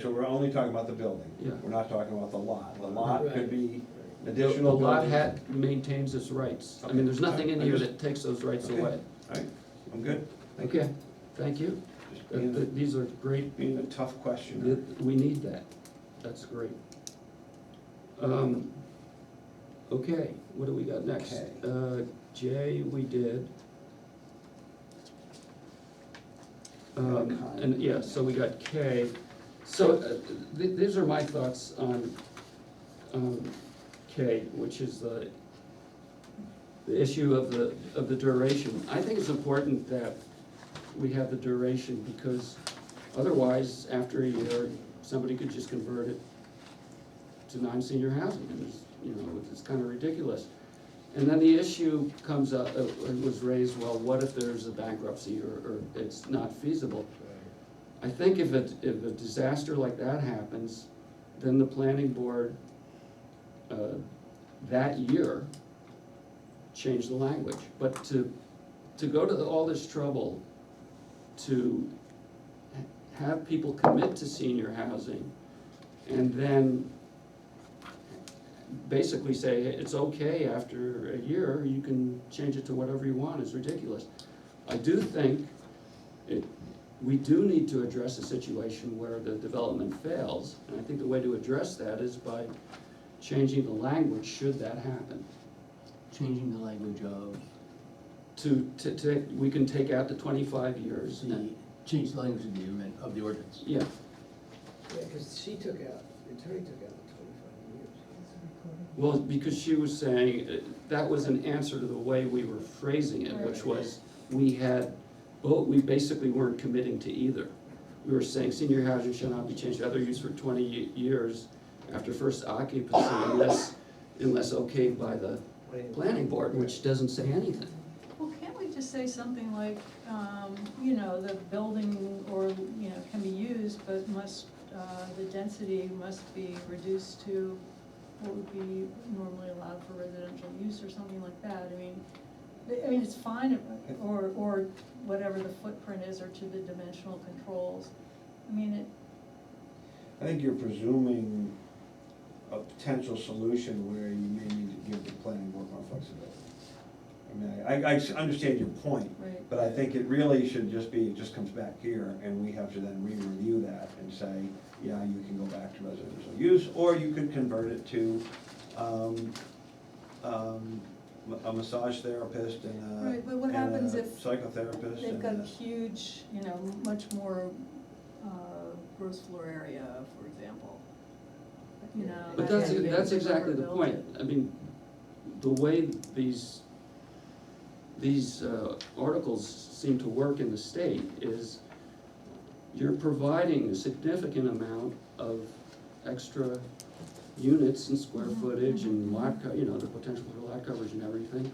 so we're only talking about the building. Yeah. We're not talking about the lot. The lot could Right. be The additional lot buildings. maintains its rights. I Okay. mean, there's nothing in I here just- that takes those rights Okay. away. All right, I'm good. Thank you. Okay, thank you. Just These are great, being a tough question. we need that. That's great. Okay, what do we got next? K. J, we did. And yeah, so we got K. So these are my thoughts on K, which is the issue of the duration. I think it's important that we have the duration because otherwise, after a year, somebody could just convert it to non-senior housing, and it's, you know, it's kind of ridiculous. And then the issue comes up, was raised, well, what if there's a bankruptcy or it's not feasible? I think if a disaster like that happens, then the planning board that year, change the language. But to go to all this trouble to have people commit to senior housing and then basically say, it's okay after a year, you can change it to whatever you want, is ridiculous. I do think we do need to address a situation where the development fails, and I think the way to address that is by changing the language, should that happen. Changing the language of, We can take out the 25 years. change the language of the amendment, of the ordinance. Yeah, Yeah, because she took out, the attorney took out the 25 years. well, because she was saying, that was an answer to the way we were phrasing it, which was, we basically weren't committing to either. We were saying senior housing shall not be changed to other use for 20 years after first occupancy unless okayed by the planning board, which doesn't say anything. Well, can't we just say something like, you know, the building or, you know, can be used, but the density must be reduced to what would be normally allowed for residential use or something like that? I mean, it's fine, or whatever the footprint is, or to the dimensional controls. I mean, I think you're presuming a potential solution where you may need to give the planning board more flexibility. I mean, I understand your point, right. but I think it really should just be, it just comes back here, and we have to then re-review that and say, yeah, you can go back to residential use, or you could convert it to, a massage therapist and Right, but what happens if psychotherapist. they've and got a- a huge, you know, much more gross floor area, for example? You know. But that kind of that's thing, exactly the overbuild point. it. I mean, the way these articles seem to work in the state is you're providing a significant amount of extra units and square footage and the potential for lot coverage and everything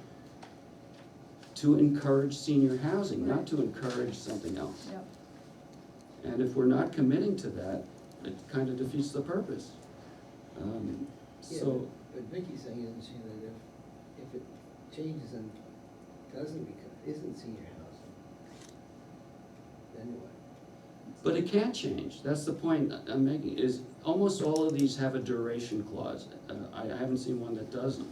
to encourage senior housing, not to encourage something else. Yep. And if we're not committing to that, it kind of defeats the purpose. So, But Vicky's saying, isn't she, that if it changes and isn't senior housing, then what? but it can't change, that's the point I'm making, is almost all of these have a duration clause. I haven't seen one that doesn't.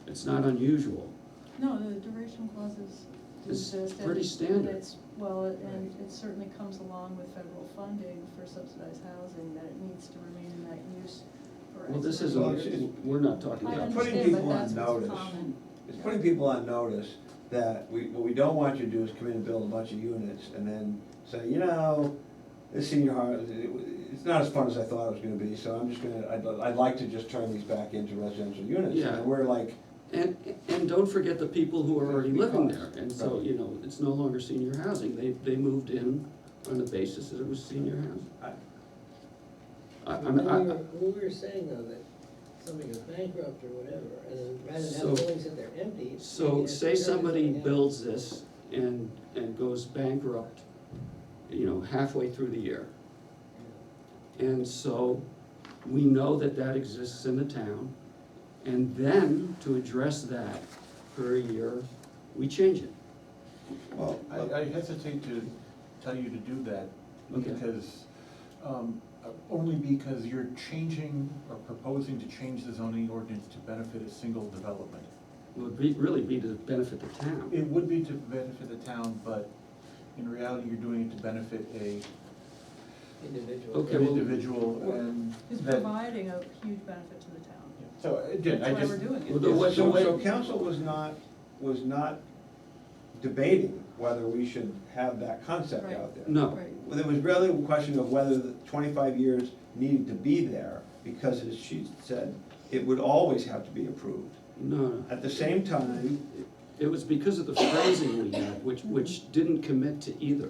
It's not unusual. No, the duration clauses It's exist. pretty and standard. And it certainly comes along with federal funding for subsidized housing, that it needs to remain in that use for. Well, this X isn't, number of years. we're not talking I about. Putting understand, but people on that's what's notice. common. It's putting people on notice that what we don't want you to do is come in and build a bunch of units and then say, this senior housing, it's not as fun as I thought it was gonna be, so I'm just I'd like to just turn these back into residential units. Yeah. And we're like, And don't forget the people who are already living there, and so, Right. it's no longer senior housing, they moved in on the basis that it was senior housing. We were saying though that somebody goes bankrupt or whatever, and then rather than So- have buildings sit there empty. So maybe say it's somebody something else. builds this and goes bankrupt, halfway through the year. And so we know that exists in the town, and then to address that for a year, we change it. well, I hesitate to tell you to do that, Okay. because, only because you're changing or proposing to change the zoning ordinance to benefit a single development. It would really be to benefit the town. It would be to benefit the town, but in reality, you're doing it to benefit Individual. Okay, an well- individual, and It's that, providing a huge benefit to the town. so again, I That's why just. we're doing it. Well, the way- so council was not debating whether we should have that concept Right. out there. No, Right. Well, it was really a question of whether the 25 years needed to be there, because as she said, it would always have to be approved. no, At the same time, it was because of the phrasing we had, which didn't commit to either.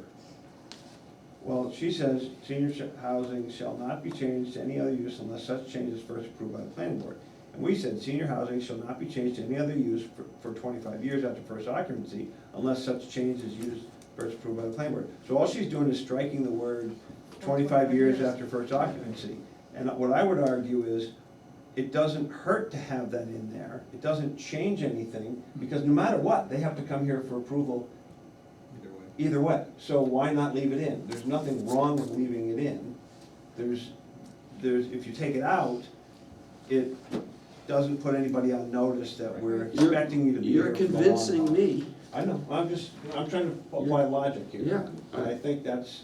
well, she says, senior housing shall not be changed to any other use unless such change is first approved by the planning board. And we said, senior housing shall not be changed to any other use for 25 years after first occupancy unless such change is used first approved by the planning board. So all she's doing is striking the word 25 years after first occupancy. And what I would argue is, it doesn't hurt to have that in there. It doesn't change anything, because no matter what, they have to come here for approval either way. So why not leave it in? There's nothing wrong with leaving it in. There's, if you take it out, it doesn't put anybody on notice that we're expecting you to be here. You're for the long convincing haul. me. I know, I'm trying to apply logic here. Yeah, And I think that's,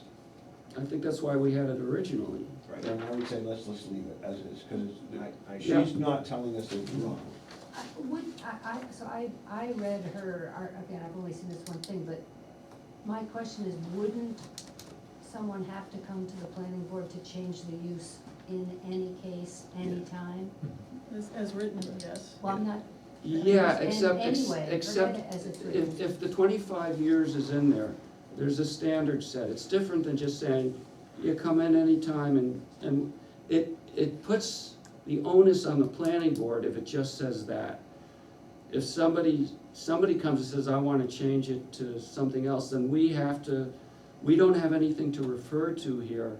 I think that's why we had it originally. right, and I would say let's just leave it as is, because Yeah. she's not telling us it's wrong. I read her, again, I've only seen this one thing, but my question is, wouldn't someone have to come to the planning board to change the use in any case, anytime? As written, yes. Well, I'm not. Yeah, And except, anyway, except forget it as it's written. if the 25 years is in there, there's a standard set. It's different than just saying, you come in anytime, and it puts the onus on the planning board if it just says that. If somebody comes and says, I wanna change it to something else, then we don't have anything to refer to here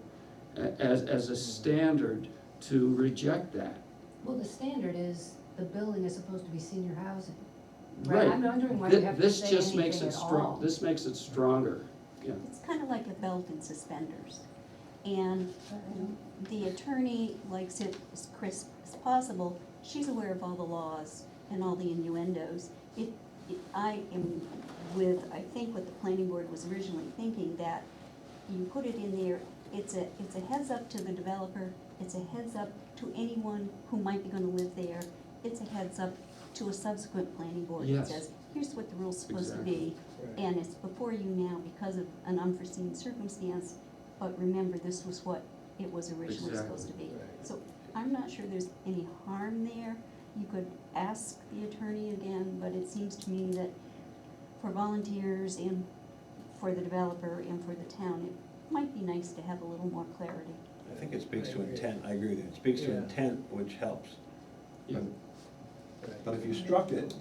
as a standard to reject that. Well, the standard is the building is supposed to be senior housing. Right. I'm wondering why you have to This say just makes anything it at strong, all. this makes it stronger, yeah. It's kind of like a belt and suspenders. And the attorney likes it as crisp as possible. She's aware of all the laws and all the innuendos. I am with, I think what the planning board was originally thinking, that you put it in there, it's a heads up to the developer, it's a heads up to anyone who might be gonna live there, it's a heads up to a subsequent planning board that Yes. says, here's what the rule's supposed to be, and it's before you now because of an unforeseen circumstance, but remember, this was what it was originally supposed to be. So I'm not sure there's any harm there. You could ask the attorney again, but it seems to me that for volunteers and for the developer and for the town, it might be nice to have a little more clarity. I think it speaks to intent, I agree with you, it speaks to intent, which helps. Yeah. But if you struck it,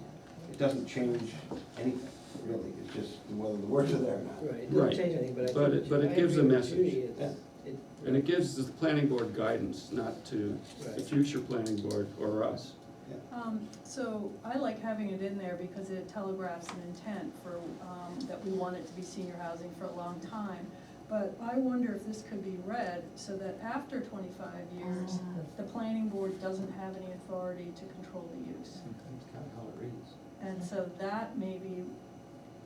it doesn't change anything, really, it's just whether the words are there or not. Right, it Right. doesn't change anything, but I But think. it- but it I gives a agree with message. Judy, it's- Yeah. And it gives the planning board guidance, not to the Right. future planning board or us. So I like having it in there because it telegraphs an intent for, that we want it to be senior housing for a long time. But I wonder if this could be read so that after 25 years, the planning board doesn't have any authority to control the use. That's kind of how it reads. And so that may be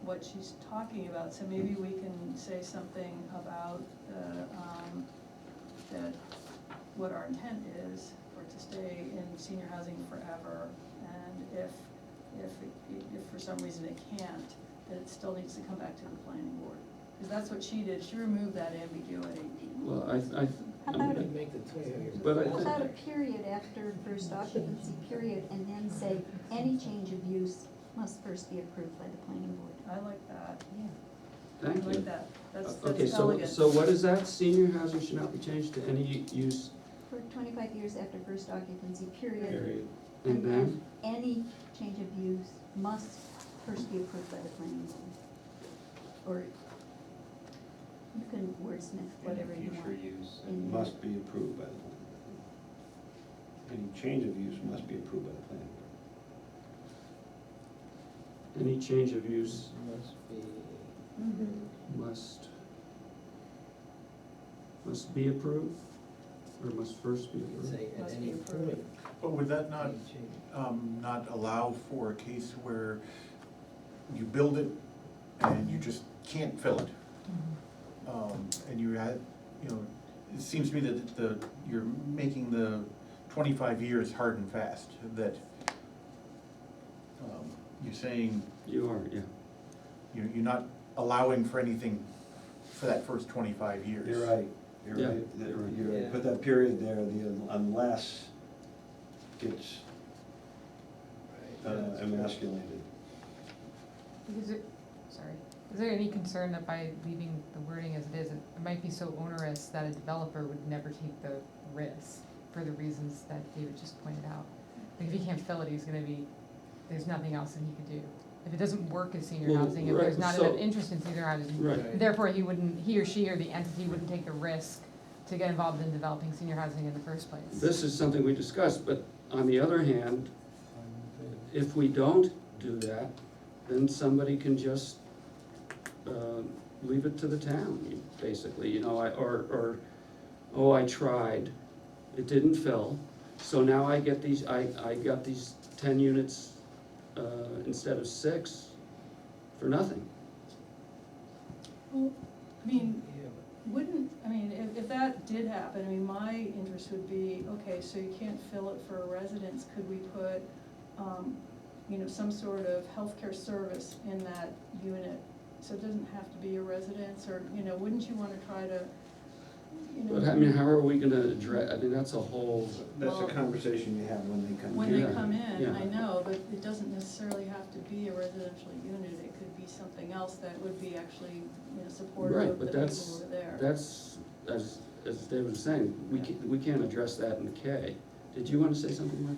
what she's talking about, so maybe we can say something about that what our intent is, for it to stay in senior housing forever, and if for some reason it can't, that it still needs to come back to the planning board. Because that's what she did, she removed that ambiguity. Well, How about a, Make the 25 years. But how about a period after first occupancy period, and then say, any change of use must first be approved by the planning board? I like that, thank I you. like that, that's Okay, elegant. so what is that? Senior housing should not be changed to any use, For 25 years after first occupancy period. period. And then, Any change of use must first be approved by the planning board. Or you can wordsmith whatever you want. Future use. in- Must be approved by the planning board. Any change of use must be approved by the planning board. any change of use Must be. must be approved, or must first be You can approved? say at Must any be approved. point. But would that not, any change. not allow for a case where you build it and you just can't fill it? And you had, it seems to me that you're making the 25 years hard and fast, that you're saying You are, yeah. you're not allowing for anything for that first 25 years. You're right, you're Yeah, right. you're right. You're right. Yeah. Put that period there, the unless gets emasculated. Is there any concern that by leaving the wording as it is, it might be so onerous that a developer would never take the risk for the reasons that David just pointed out? Like if he can't fill it, there's nothing else that he could do. If it doesn't work as senior Well, housing, if right, there's not so- enough interest in senior housing, Right. therefore he or she or the entity wouldn't take the risk to get involved in developing senior housing in the first place. This is something we discussed, but on the other hand, if we don't do that, then somebody can just, leave it to the town, basically, you know, oh, I tried, it didn't fill, so now I get these, I got these 10 units, instead of 6, for nothing. Well, I mean, if that did happen, I mean, my interest would be, okay, so you can't fill it for a residence, could we put, some sort of healthcare service in that unit? So it doesn't have to be a residence, or, wouldn't you wanna try to, But I mean, how are we gonna address, I mean, that's a whole, That's a conversation you have when they come in. when they Yeah, come in, yeah. I know, but it doesn't necessarily have to be a residential unit, it could be something else that would be actually, supportive right, of the but people that's, who are there. that's, as David was saying, we can't address that in K. Did you wanna say something, Mike?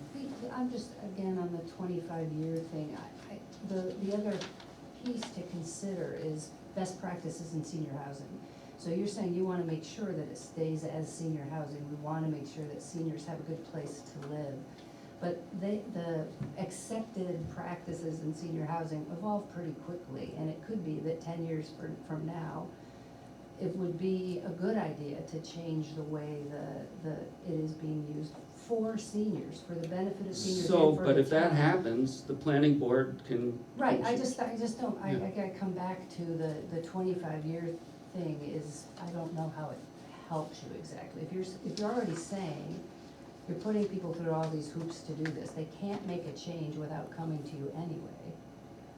I'm just, again, on the 25-year thing, the other piece to consider is best practices in senior housing. So you're saying you wanna make sure that it stays as senior housing, we wanna make sure that seniors have a good place to live. But the accepted practices in senior housing evolve pretty quickly, and it could be that 10 years from now, it would be a good idea to change the way it is being used for seniors, for the benefit of seniors So, and for but the if that town. happens, the planning board can. Right, I just don't, I Yeah. gotta come back to the 25-year thing is, I don't know how it helps you exactly. If you're already saying, you're putting people through all these hoops to do this, they can't make a change without coming to you anyway.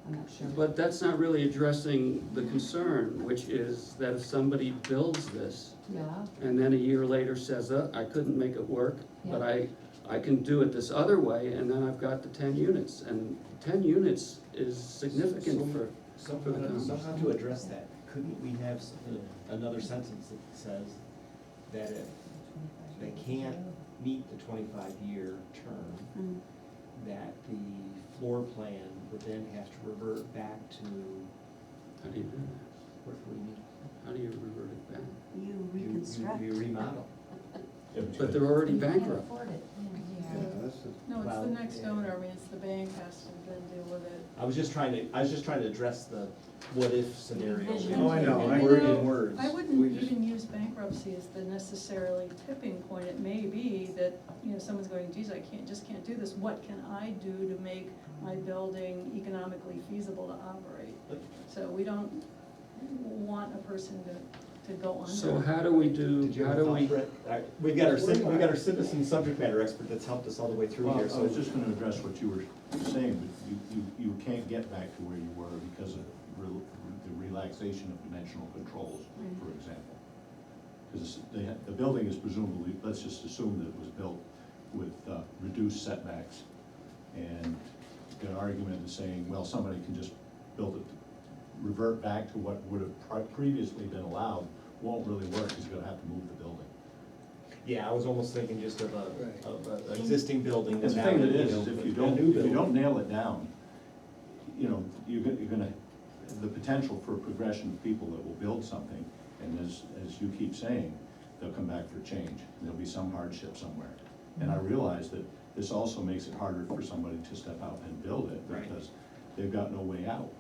I'm not sure. But that's not really addressing the concern, which is that if somebody builds this, Yeah, and then a year later says, I couldn't make it work, but I can do it this other way, and then I've got the 10 units, and 10 units is significant for the town. Somehow to address that, couldn't we have another sentence that says that if they can't meet the 25-year term, that the floor plan would then have to revert back to, How do you do that? what do you mean? How do you revert it back? You reconstruct. You remodel. But they're already you can't bankrupt. afford it. Yeah, that's the. No, it's Well, the next yeah. owner, I mean, it's the bank has to then deal with it. I was just trying to address the what-if scenario. Vision. Oh, I know, And, word you know, in words. I We wouldn't just- even use bankruptcy as the necessarily tipping point. It may be that, someone's going, geez, I can't do this. What can I do to make my building economically feasible to operate? So we don't want a person to go under. So how do we do, Did you how have a do thought, we, Brett? We've got our citizen subject matter expert that's helped us all the way through Well, here, I so. was just gonna address what you were saying, but you can't get back to where you were because of the relaxation of dimensional controls, for example. Because the building is presumably, let's just assume that it was built with reduced setbacks. And an argument is saying, well, somebody can just build it, revert back to what would have previously been allowed, won't really work, because you're gonna have to move the building. Yeah, I was almost thinking just of a existing building. The thing that is if you don't nail it down, you're gonna, the potential for progression of people that will build something, and as you keep saying, they'll come back for change, there'll be some hardship somewhere. And I realize that this also makes it harder for somebody to step out and build it, Right. because they've got no way out.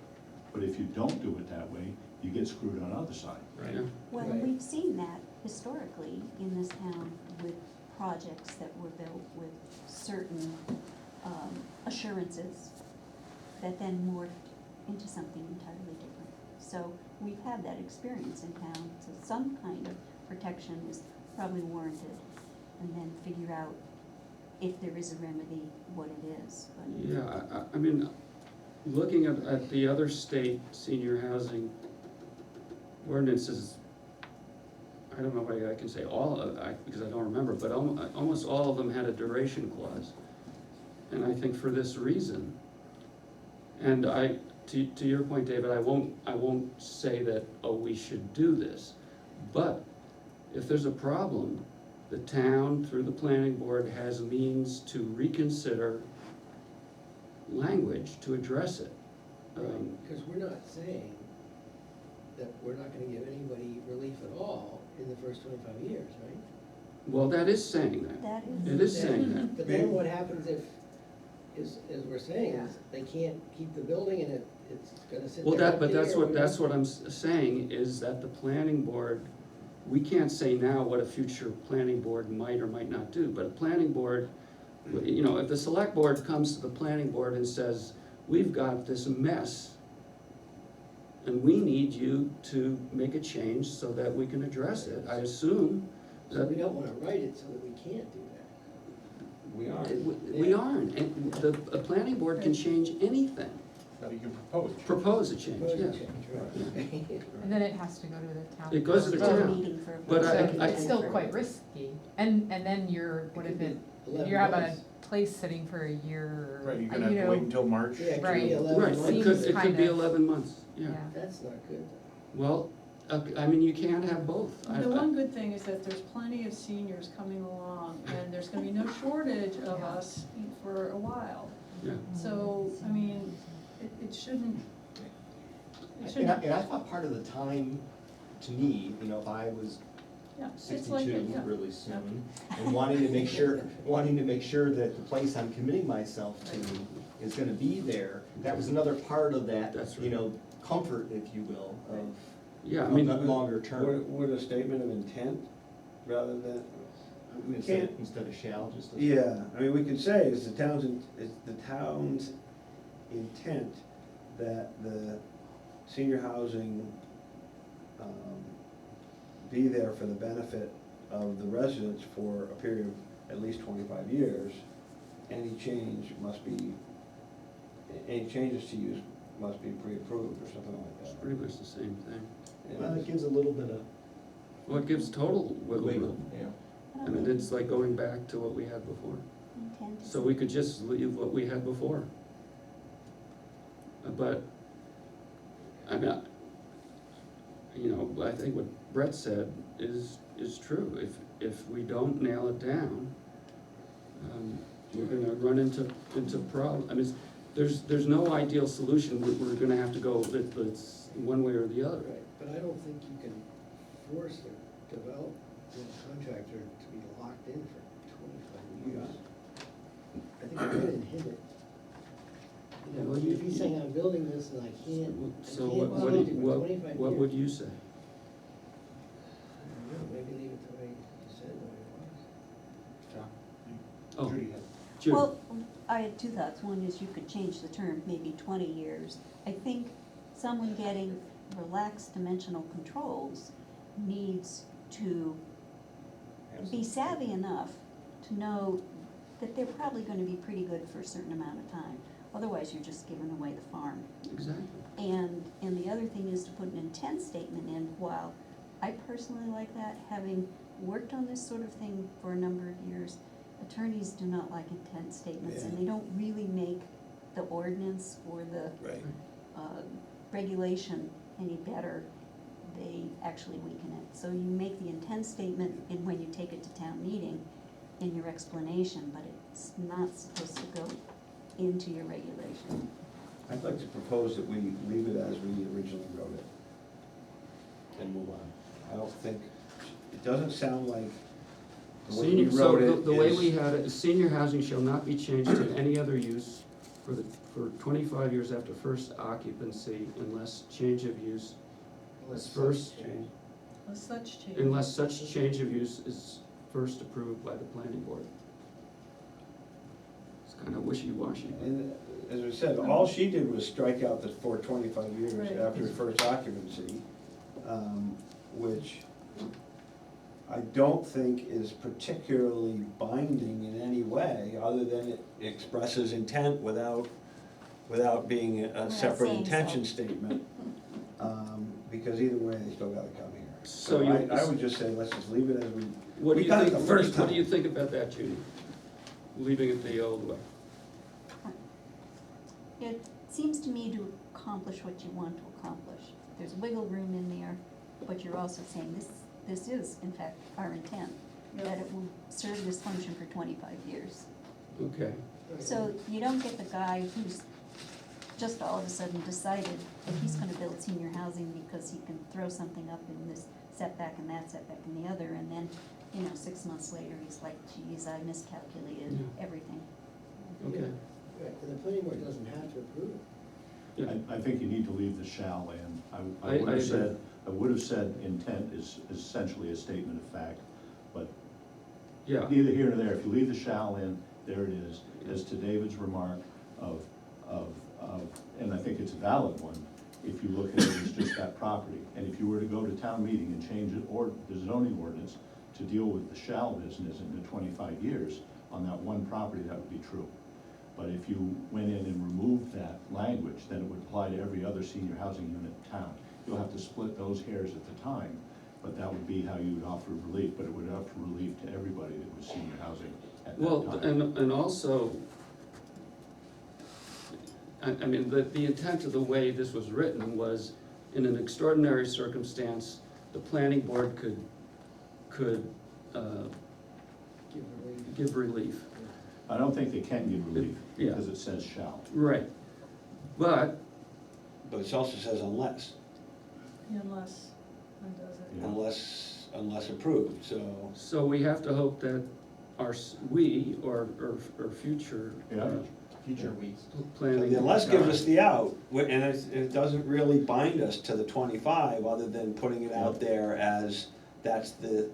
But if you don't do it that way, you get screwed on the other side. yeah, Well, we've seen that historically in this town with projects that were built with certain assurances that then morphed into something entirely different. So we've had that experience in town, so some kind of protection is probably warranted, and then figure out if there is a remedy, what it is. But yeah, I mean, looking at the other state senior housing ordinances, I don't know if I can say all of, because I don't remember, but almost all of them had a duration clause. And I think for this reason. And to your point, David, I won't say that, we should do this. But if there's a problem, the town, through the planning board, has means to reconsider language to address it. Because we're not saying that we're not gonna give anybody relief at all in the first 25 years, right? Well, that is saying that. That It is saying that. But then what happens if, as we're saying, is they can't keep the building and it's gonna sit Well, there but empty, or that's what I'm saying, is that the planning board, we can't say now what a future planning board might or might not do, but a planning board, you know, if the select board comes to the planning board and says, we've got this mess, and we need you to make a change so that we can address it, I assume So that. we don't wanna write it so that we can't do that. We are. We aren't, and a planning board can change anything, Now you can propose. propose a change, Propose a yeah. change, right. And then it has to go to the town. It goes to the board. town. Meeting for a But vote. So it's still quite risky, and then you're, what if it, 11 you're about a months. place sitting for a year, Right, you're you gonna have to know, wait until March. Yeah, it could Right. be 11 Right, months. it could Seems be kind of- 11 months, yeah. yeah. That's not good. Well, I mean, you can't have both. The one good thing is that there's plenty of seniors coming along, and there's gonna be no shortage of us for a while. Yeah, So, I mean, it shouldn't, And I thought part of the time, to me, you know, if I was yeah, it's like, 62 yeah. really soon, and wanting to make sure that the place I'm committing myself to is gonna be there, that was another part of that, That's you right. know, comfort, if you will, yeah, I of mean, that longer term. Would a statement of intent, rather than, we can't, Instead of shall, just. as- yeah, I mean, we could say it's the town's intent that the senior housing, be there for the benefit of the residents for a period of at least 25 years. Any changes to use must be pre-approved or something like it's that. pretty much the same thing. Well, it gives a little bit of Well, it gives total wiggle wiggle, room. yeah. I mean, it's like going back to what we had before. Intent is- So we could just leave what we had before. But, I mean, you know, I think what Brett said is true. If we don't nail it down, we're gonna run into I mean, there's no ideal solution. We're gonna have to go, it's one way or the other. Right, but I don't think you can force the developer, the contractor to be locked in for 25 years. I think you can inhibit. You know, Well, if he's saying, I'm building this and I can't So build what it for 25 years. would you say? I don't know, maybe leave it the way you said, the way it was. Oh, Judy had- Judy. Well, I had two thoughts. One is you could change the term, maybe 20 years. I think someone getting relaxed dimensional controls needs to be savvy enough to know that they're probably gonna be pretty good for a certain amount of time. Otherwise, you're just giving away the farm. Exactly. And the other thing is to put an intent statement in. While I personally like that, having worked on this sort of thing for a number of years, attorneys do not like intent statements, and Yeah. they don't really make the ordinance or the Right. regulation any better. They actually weaken it. So you make the intent statement in when you take it to town meeting in your explanation, but it's not supposed to go into your regulation. I'd like to propose that we leave it as we originally wrote it and move on. I don't think, it doesn't sound like the way we Senior, so wrote it the way is- we had it, is senior housing shall not be changed to any other use for 25 years after first occupancy unless change of use is first, unless such change of use is first approved by the planning board. It's kind of wishy-washy. And as I said, all she did was strike out the for 25 years Right. after first occupancy, which I don't think is particularly binding in any way, other than it expresses intent without being a Without separate saying intention so. statement. Because either way, they still gotta come here. So So you- I would just say, let's just leave it as What do we you got it think, the first time. what do you think about that, Judy? Leaving it the old way? It seems to me to accomplish what you want to accomplish. There's wiggle room in there, but you're also saying this is, in fact, our intent, that it will serve this function for 25 years. Okay. So you don't get the guy who's just all of a sudden decided that he's gonna build senior housing because he can throw something up in this setback and that setback and the other, and then you know, 6 months later, he's like, geez, I miscalculated Yeah. everything. Okay. Right, and the planning board doesn't have to approve it. Yeah. I think you need to leave the shall in. I I would have agree. said, I would have said intent is essentially a statement of fact, but Yeah, neither here nor there. If you leave the shall in, there it is. As to David's remark of, and I think it's a valid one, if you look at it as just that property. And if you were to go to town meeting and change it, or the zoning ordinance to deal with the shall business in the 25 years on that one property, that would be true. But if you went in and removed that language, then it would apply to every other senior housing unit in town. You'll have to split those hairs at the time, but that would be how you would offer relief, but it would offer relief to everybody that was senior housing at that well, time. and also, I mean, the intent of the way this was written was, in an extraordinary circumstance, the planning board could give relief. I don't think they can give relief, Yeah. because it says shall. Right, but, But it also says unless, Unless undoes it. Yeah. unless approved, so. so we have to hope that we, or future. Yeah. Future weeks. So Planning. the unless gives us the out, and it doesn't really bind us to the 25, other than putting it out there as, that's the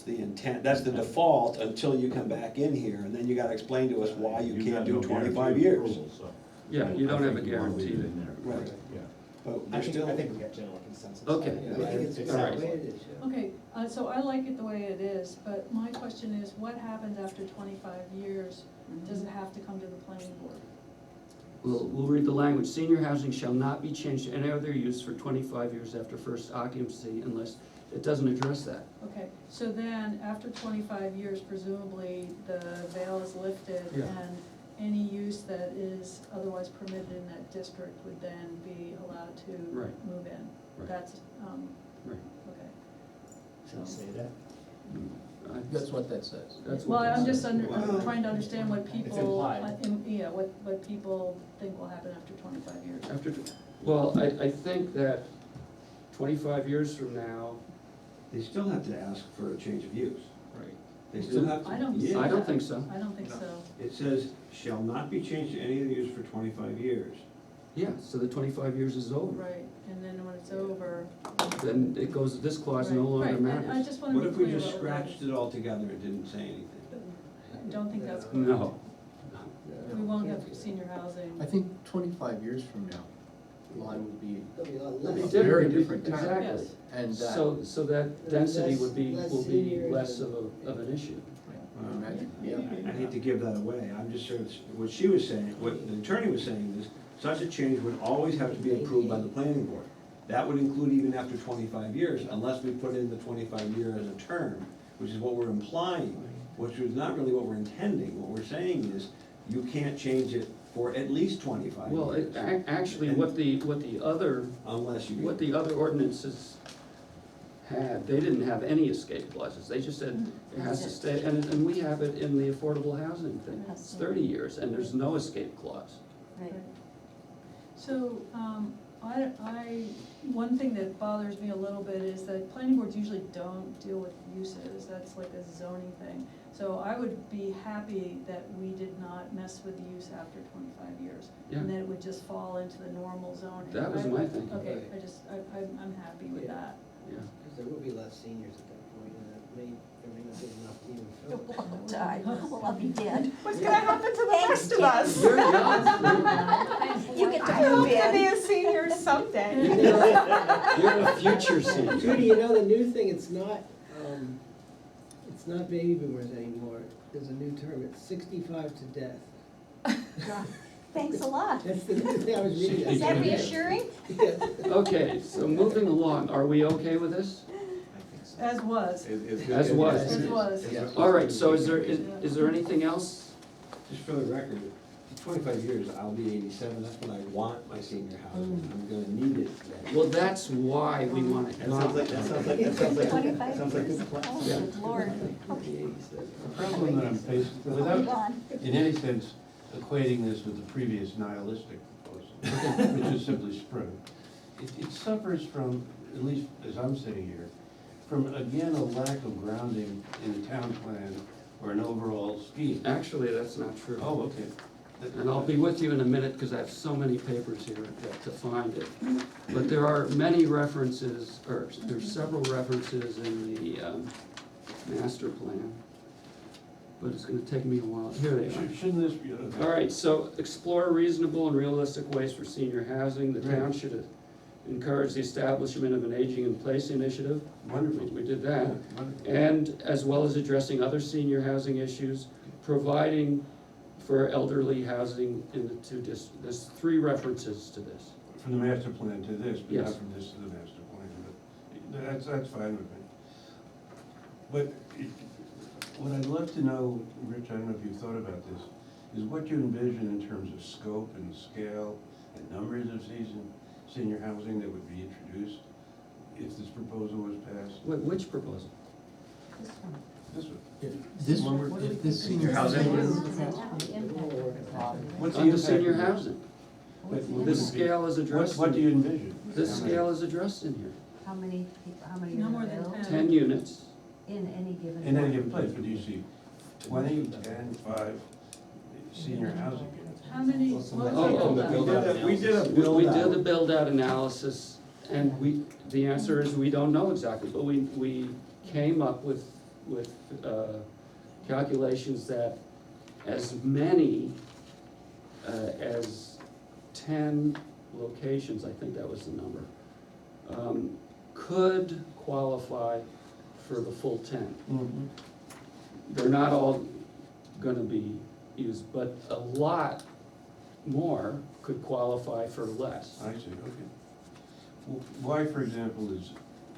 intent, that's the default, until you come back in here, and then you gotta explain to us why you can't have do no guarantee 25 of years. approval, so Yeah, you don't I have a think you wanna leave guarantee. it in there. Right. Yeah. But I we're think, still. I think we got general consensus. Okay. I think it's the All right. way it is, yeah. Okay, so I like it the way it is, but my question is, what happens after 25 years? Does it have to come to the planning board? We'll read the language. Senior housing shall not be changed to any other use for 25 years after first occupancy unless, it doesn't address that. Okay, so then, after 25 years, presumably, the veil is lifted, Yeah. and any use that is otherwise permitted in that district would then be allowed to Right. move in. Right. That's, Right. okay. Should we say that? That's what that says. That's Well, what I'm that just says. I'm trying to understand what people, implied. yeah, what people think will happen after 25 years. Well, I think that 25 years from now. They still have to ask for a change of use. Right. They still have to. I don't see Yeah. I don't that. think so. I don't think so. It says, shall not be changed to any other use for 25 years. Yeah, so the 25 years is over. Right, and then when it's over. Then it goes, this clause no Right, longer right, and I matters. just wanna What be if we clear just about what scratched it all together and didn't say anything? I don't think that's. No. We won't have senior housing. I think 25 years from now, Lyme would be There'll be a lot a less. very different town. Exactly. Yes. And that, So that density would be, Less will be seniors less and- of an issue. you imagine, I hate to give that away, I'm just sure, what she was saying, what the attorney was saying is, such a change would always have to be approved by the planning board. That would include even after 25 years, unless we put in the 25 year as a term, which is what we're implying, which is not really what we're intending. What we're saying is, you can't change it for at least 25 Well, years. actually, what the other, Unless you. what the other ordinances had, they didn't have any escape clauses. They just said it has to stay, and we have it in the affordable housing thing. It's 30 years, and there's no escape clause. Right. So, one thing that bothers me a little bit is that planning boards usually don't deal with uses, that's like a zoning thing. So I would be happy that we did not mess with the use after 25 years. Yeah. And that it would just fall into the normal zoning. That was my thinking. Okay, I'm happy with Yeah. that. Yeah. Because there will be less seniors at that point, and there may not be enough to even fill We'll it. all die, well, I'll be dead. What's gonna happen to the Thanks, rest of us? You're young. You get to I hope move to be in. a senior someday. You're a future senior. Judy, you know, the new thing, it's not baby boomers anymore. There's a new term, it's 65 to death. Thanks a lot. That's the new thing I was reading. Is that reassuring? Yes. Okay, so moving along, are we okay with this? As was, As was. as was. Yeah. All right, so is there anything else? Just for the record, in 25 years, I'll be 87, that's when I want my senior housing, I'm gonna need it then. Well, that's why we want it. That sounds like, that sounds like, that sounds like, 25 sounds like years. good plan. Oh, Yeah. good Lord. The problem that I'm facing, Hold without on. in any sense equating this with the previous nihilistic proposal, which is simply spring, it suffers from, at least as I'm sitting here, from, again, a lack of grounding in a town plan or an overall scheme. Actually, that's not true. Oh, okay. And I'll be with you in a minute, because I have so many papers here to find it. But there are many references, or there's several references in the master plan. But it's gonna take me a while. Here they are. Shouldn't this be, okay. All right, so explore reasonable and realistic ways for senior housing. The town Right. should encourage the establishment of an aging in place initiative. Wonderful. We did that. Wonderful. And as well as addressing other senior housing issues, providing for elderly housing in the two there's 3 references to this. From the master plan to this, but not Yes. from this to the master plan, but that's fine with me. But what I'd love to know, Rich, I don't know if you've thought about this, is what you envision in terms of scope and scale and numbers of senior housing that would be introduced if this proposal was passed. Which proposal? This one. This one. This, if this senior housing. What's the On the impact senior of this? housing. But This scale is addressed. What do you envision? This scale is addressed in here. How many people, how many No are more than available 10 units. in any given? In any given place, but do you see 20, 10, 5 senior housing units? How many, what was Oh, the build-out? We did a We build-out. did the build-out analysis, and the answer is we don't know exactly, but we came up with calculations that as many as 10 locations, I think that was the number, could qualify for the full 10. They're not all gonna be used, but a lot more could qualify for less. I see, okay. Why, for example, is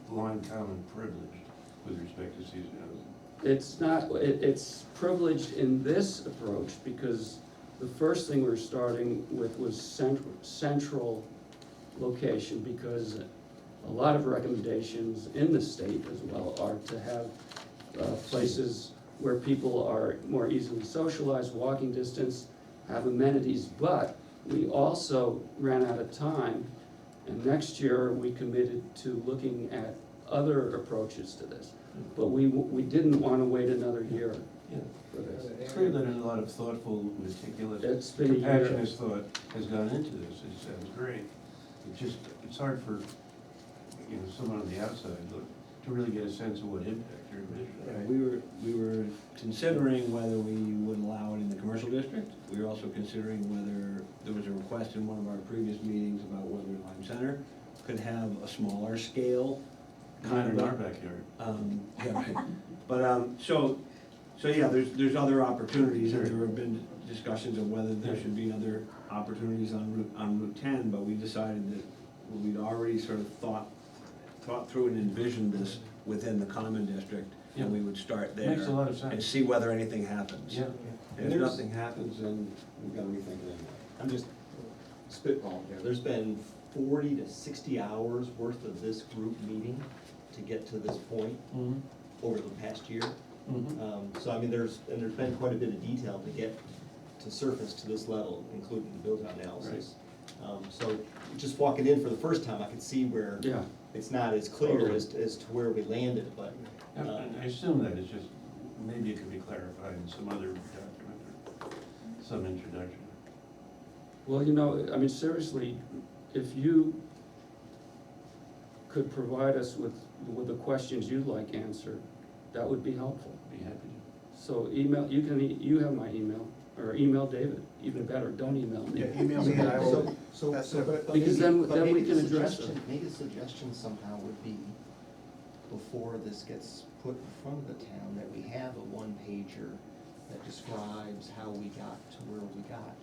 Lyme Common privileged with respect to senior housing? It's not, it's privileged in this approach because the first thing we're starting with was central location, because a lot of recommendations in the state as well are to have places where people are more easily socialized, walking distance, have amenities, but we also ran out of time, and next year we committed to looking at other approaches to this. But we didn't wanna wait another year Yeah. for this. It's clear that a lot of thoughtful, meticulous, It's been a year. compassionate thought has gone into this. It sounds great. It's hard for, someone on the outside look, to really get a sense of what impact you're envisioning. We were considering whether we would allow it in the commercial district. We were also considering whether, there was a request in one of our previous meetings about whether Lyme Center could have a smaller scale. Kind of in our backyard. Yeah, right. But, so yeah, there's other opportunities, and there have been discussions of whether there should be other opportunities on Route 10, but we decided that we'd already sort of thought through and envisioned this within the common district, and we would start there. Makes a lot of sense. And see whether anything happens. Yeah. And if nothing happens, then we've gotta rethink it. I'm just spitballing here. There's been 40 to 60 hours worth of this group meeting to get to this point over the past year. So I mean, there's been quite a bit of detail to get to surface to this level, including the build-out analysis. So just walking in for the first time, I could see where Yeah. it's not as clear as to where we landed, but. And I assume that it's just, maybe it could be clarified in some other document or some introduction. Well, I mean, seriously, if you could provide us with the questions you'd like answered, that would be helpful. Be happy to. So email, you have my email, or email David, even better, don't email me. Yeah, email me and I will. But Because maybe- then we maybe can the address suggestion- them. Maybe the suggestion somehow would be, before this gets put in front of the town, that we have a one-pager that describes how we got to where we got.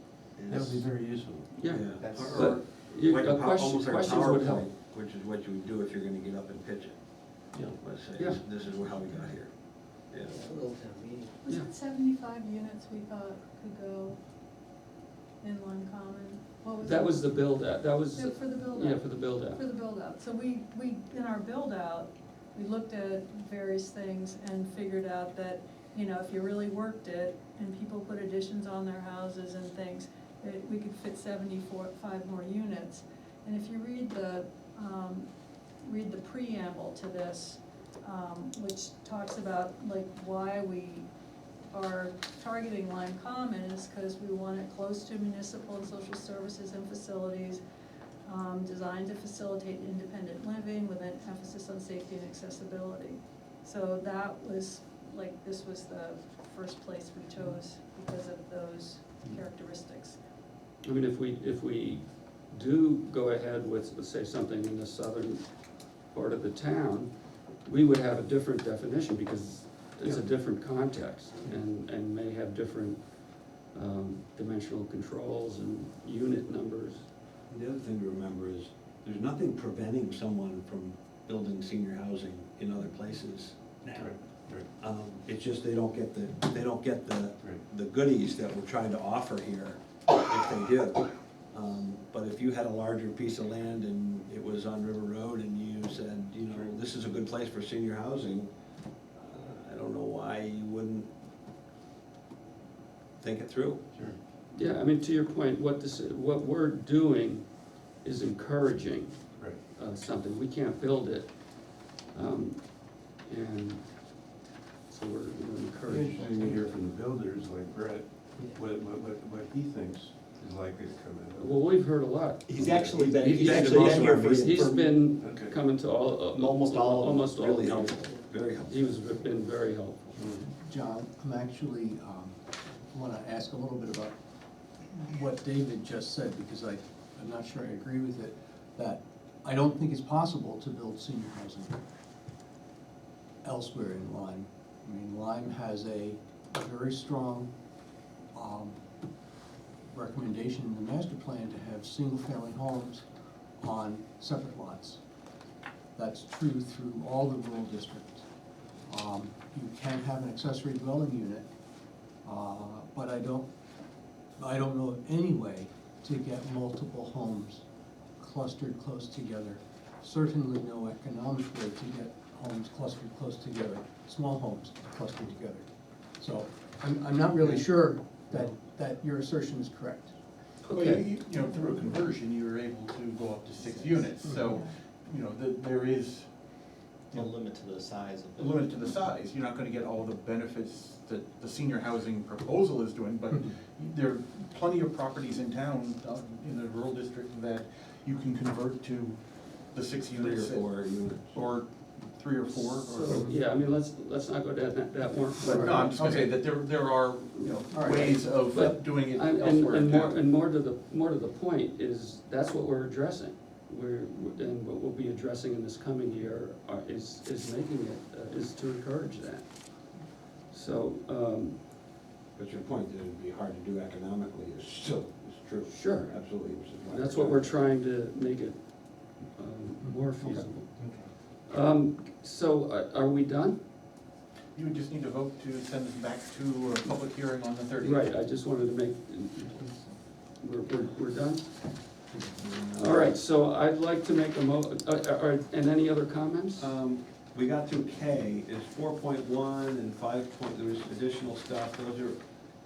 That would be very useful. Yeah, That's, but Like a questions would help. PowerPoint, which is what you would do if you're gonna get up and pitch it. Let's say, Yeah. this is how we got here. Yeah. Was Yeah. it 75 units we thought could go in Lyme Common? What was That it? was the build-out, that was, No, for the build-out. yeah, for the build-out. For the build-out. So we, in our build-out, we looked at various things and figured out that, if you really worked it and people put additions on their houses and things, that we could fit 5 more units. And if you read the preamble to this, which talks about like why we are targeting Lyme Common is because we want it close to municipal and social services and facilities, designed to facilitate independent living with an emphasis on safety and accessibility. So that was, like, this was the first place we chose because of those characteristics. I mean, if we do go ahead with, let's say, something in the southern part of the town, we would have a different definition because it's a different context and may have different dimensional controls and unit numbers. The other thing to remember is, there's nothing preventing someone from building senior housing in other places now. It's just they don't get the goodies that we're trying to offer here, if they do. But if you had a larger piece of land and it was on River Road and you said, you know, this is a good place for senior housing, I don't know why you wouldn't think it through. Sure. Yeah, I mean, to your point, what we're doing is encouraging something. We can't build it. And so we're encouraging. Interesting to hear from the builders like Brett, what he thinks is likely to come out. Well, we've heard a lot. He's actually been, He's he's actually been here for. He's been Okay. coming to Almost all of them. almost all of Really them. helpful, very helpful. He's been very helpful. John, I'm actually, wanna ask a little bit about what David just said, because I'm not sure I agree with it, that I don't think it's possible to build senior housing elsewhere in Lyme. I mean, Lyme has a very strong, recommendation in the master plan to have single-family homes on separate lots. That's true through all the rural districts. You can have an accessory dwelling unit, but I don't know of any way to get multiple homes clustered close together. Certainly no economic way to get homes clustered close together, small homes clustered together. So I'm not really sure that your assertion is correct. Well, you know, through a conversion, you were able to go up to 6 units, so, you know, there is A limit to the size of a the. limit to the size. You're not gonna get all the benefits that the senior housing proposal is doing, but there are plenty of properties in town, in the rural district, that you can convert to the 6 units. 3 or 4 units. Or 3 or 4, or. So, yeah, I mean, let's not go down that more. No, I'm just gonna say that there are, you know, All right. ways of But- doing it And, elsewhere in and more, town. and more to the point is, that's what we're addressing. And what we'll be addressing in this coming year is making it, is to encourage that. So, But your point that it'd be hard to do economically is true. Sure. Absolutely. which is why- that's what we're trying to make it more feasible. So are we done? You would just need to vote to send it back to a public hearing on the 30th. Right, I just wanted to make, we're done? All right, so I'd like to make and any other comments? We got through K, is 4.1 and 5. There's additional stuff, those are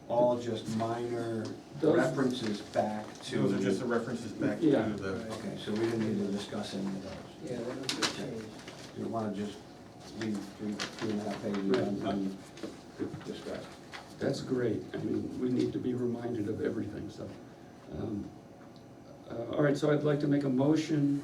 all just minor Those- references back to. Those are just the references back to Yeah. the. Okay, so we didn't need to discuss any of those. Yeah, they don't get changed. You wanna just leave 3.5 pages undiscussed. That's great, I mean, we need to be reminded of everything, so. All right, so I'd like to make a motion.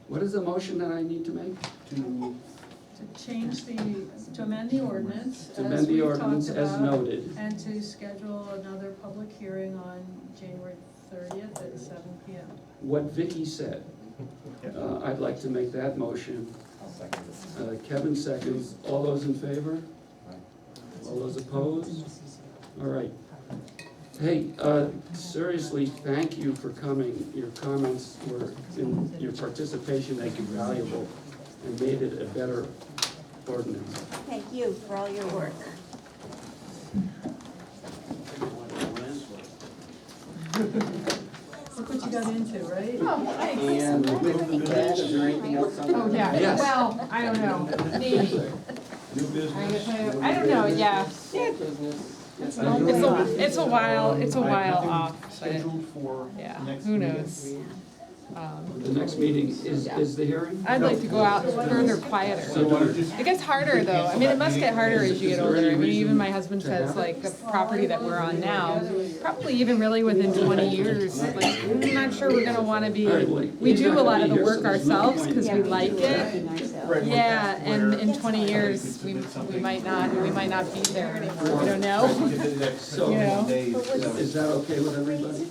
What is the motion that I need to make? To change to amend the ordinance, To as amend the we've ordinance talked as about, noted. and to schedule another public hearing on January 30th at 7 PM. What Vicky said. I'd like to make that motion. I'll second this. Kevin seconds. All those in favor? All those opposed? All right. Hey, seriously, thank you for coming. Your comments were, your participation was valuable and made it a better ordinance. Thank you for all your work. Look what you got into, right? Oh, thanks. And with that, is there anything else on? Oh, yeah, Yes. well, I don't know, maybe. New business. I don't know, yeah. Business. It's a while off, but Scheduled for yeah, the next who meeting. knows? The next meeting is the hearing? I'd like to go out further quieter. It gets harder though, I mean, it must get harder as you get older, I mean, even my husband says, like, the property that we're on now, probably even really within 20 years, like, I'm not sure we're gonna wanna be, we do a lot of the work ourselves, cause we like it. Yeah, and in 20 years, we might not be there anymore, we don't know. So, You know? is that okay with everybody?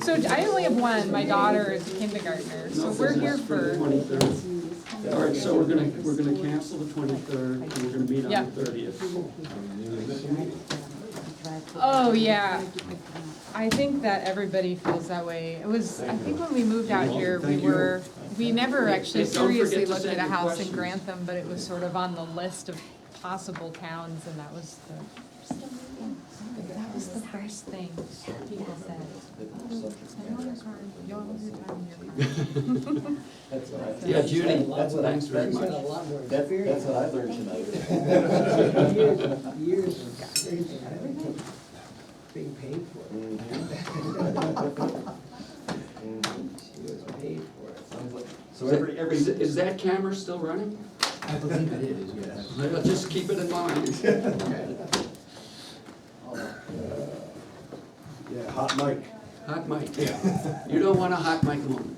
So I only have one, my daughter is a kindergartner, so we're here The for, 23rd. All right, so we're gonna cancel the 23rd, and we're gonna meet on Yeah. the 30th. oh yeah. I think that everybody feels that way. It was, I think when we moved out here, we never actually Hey, don't forget seriously to looked send at a your house in questions. Grantham, but it was sort of on the list of possible towns, and that was the first thing people said. Spend all your car, you'll have your time in your car. Yeah, Judy, That's what I- thanks very much. That's what I learned tonight. Years of experience being paid for it. She was paid for it. So every, Is that camera still running? I believe it is, yes. Well, just keep it in mind. Yeah, hot mic. Hot mic. You don't want a hot mic moment.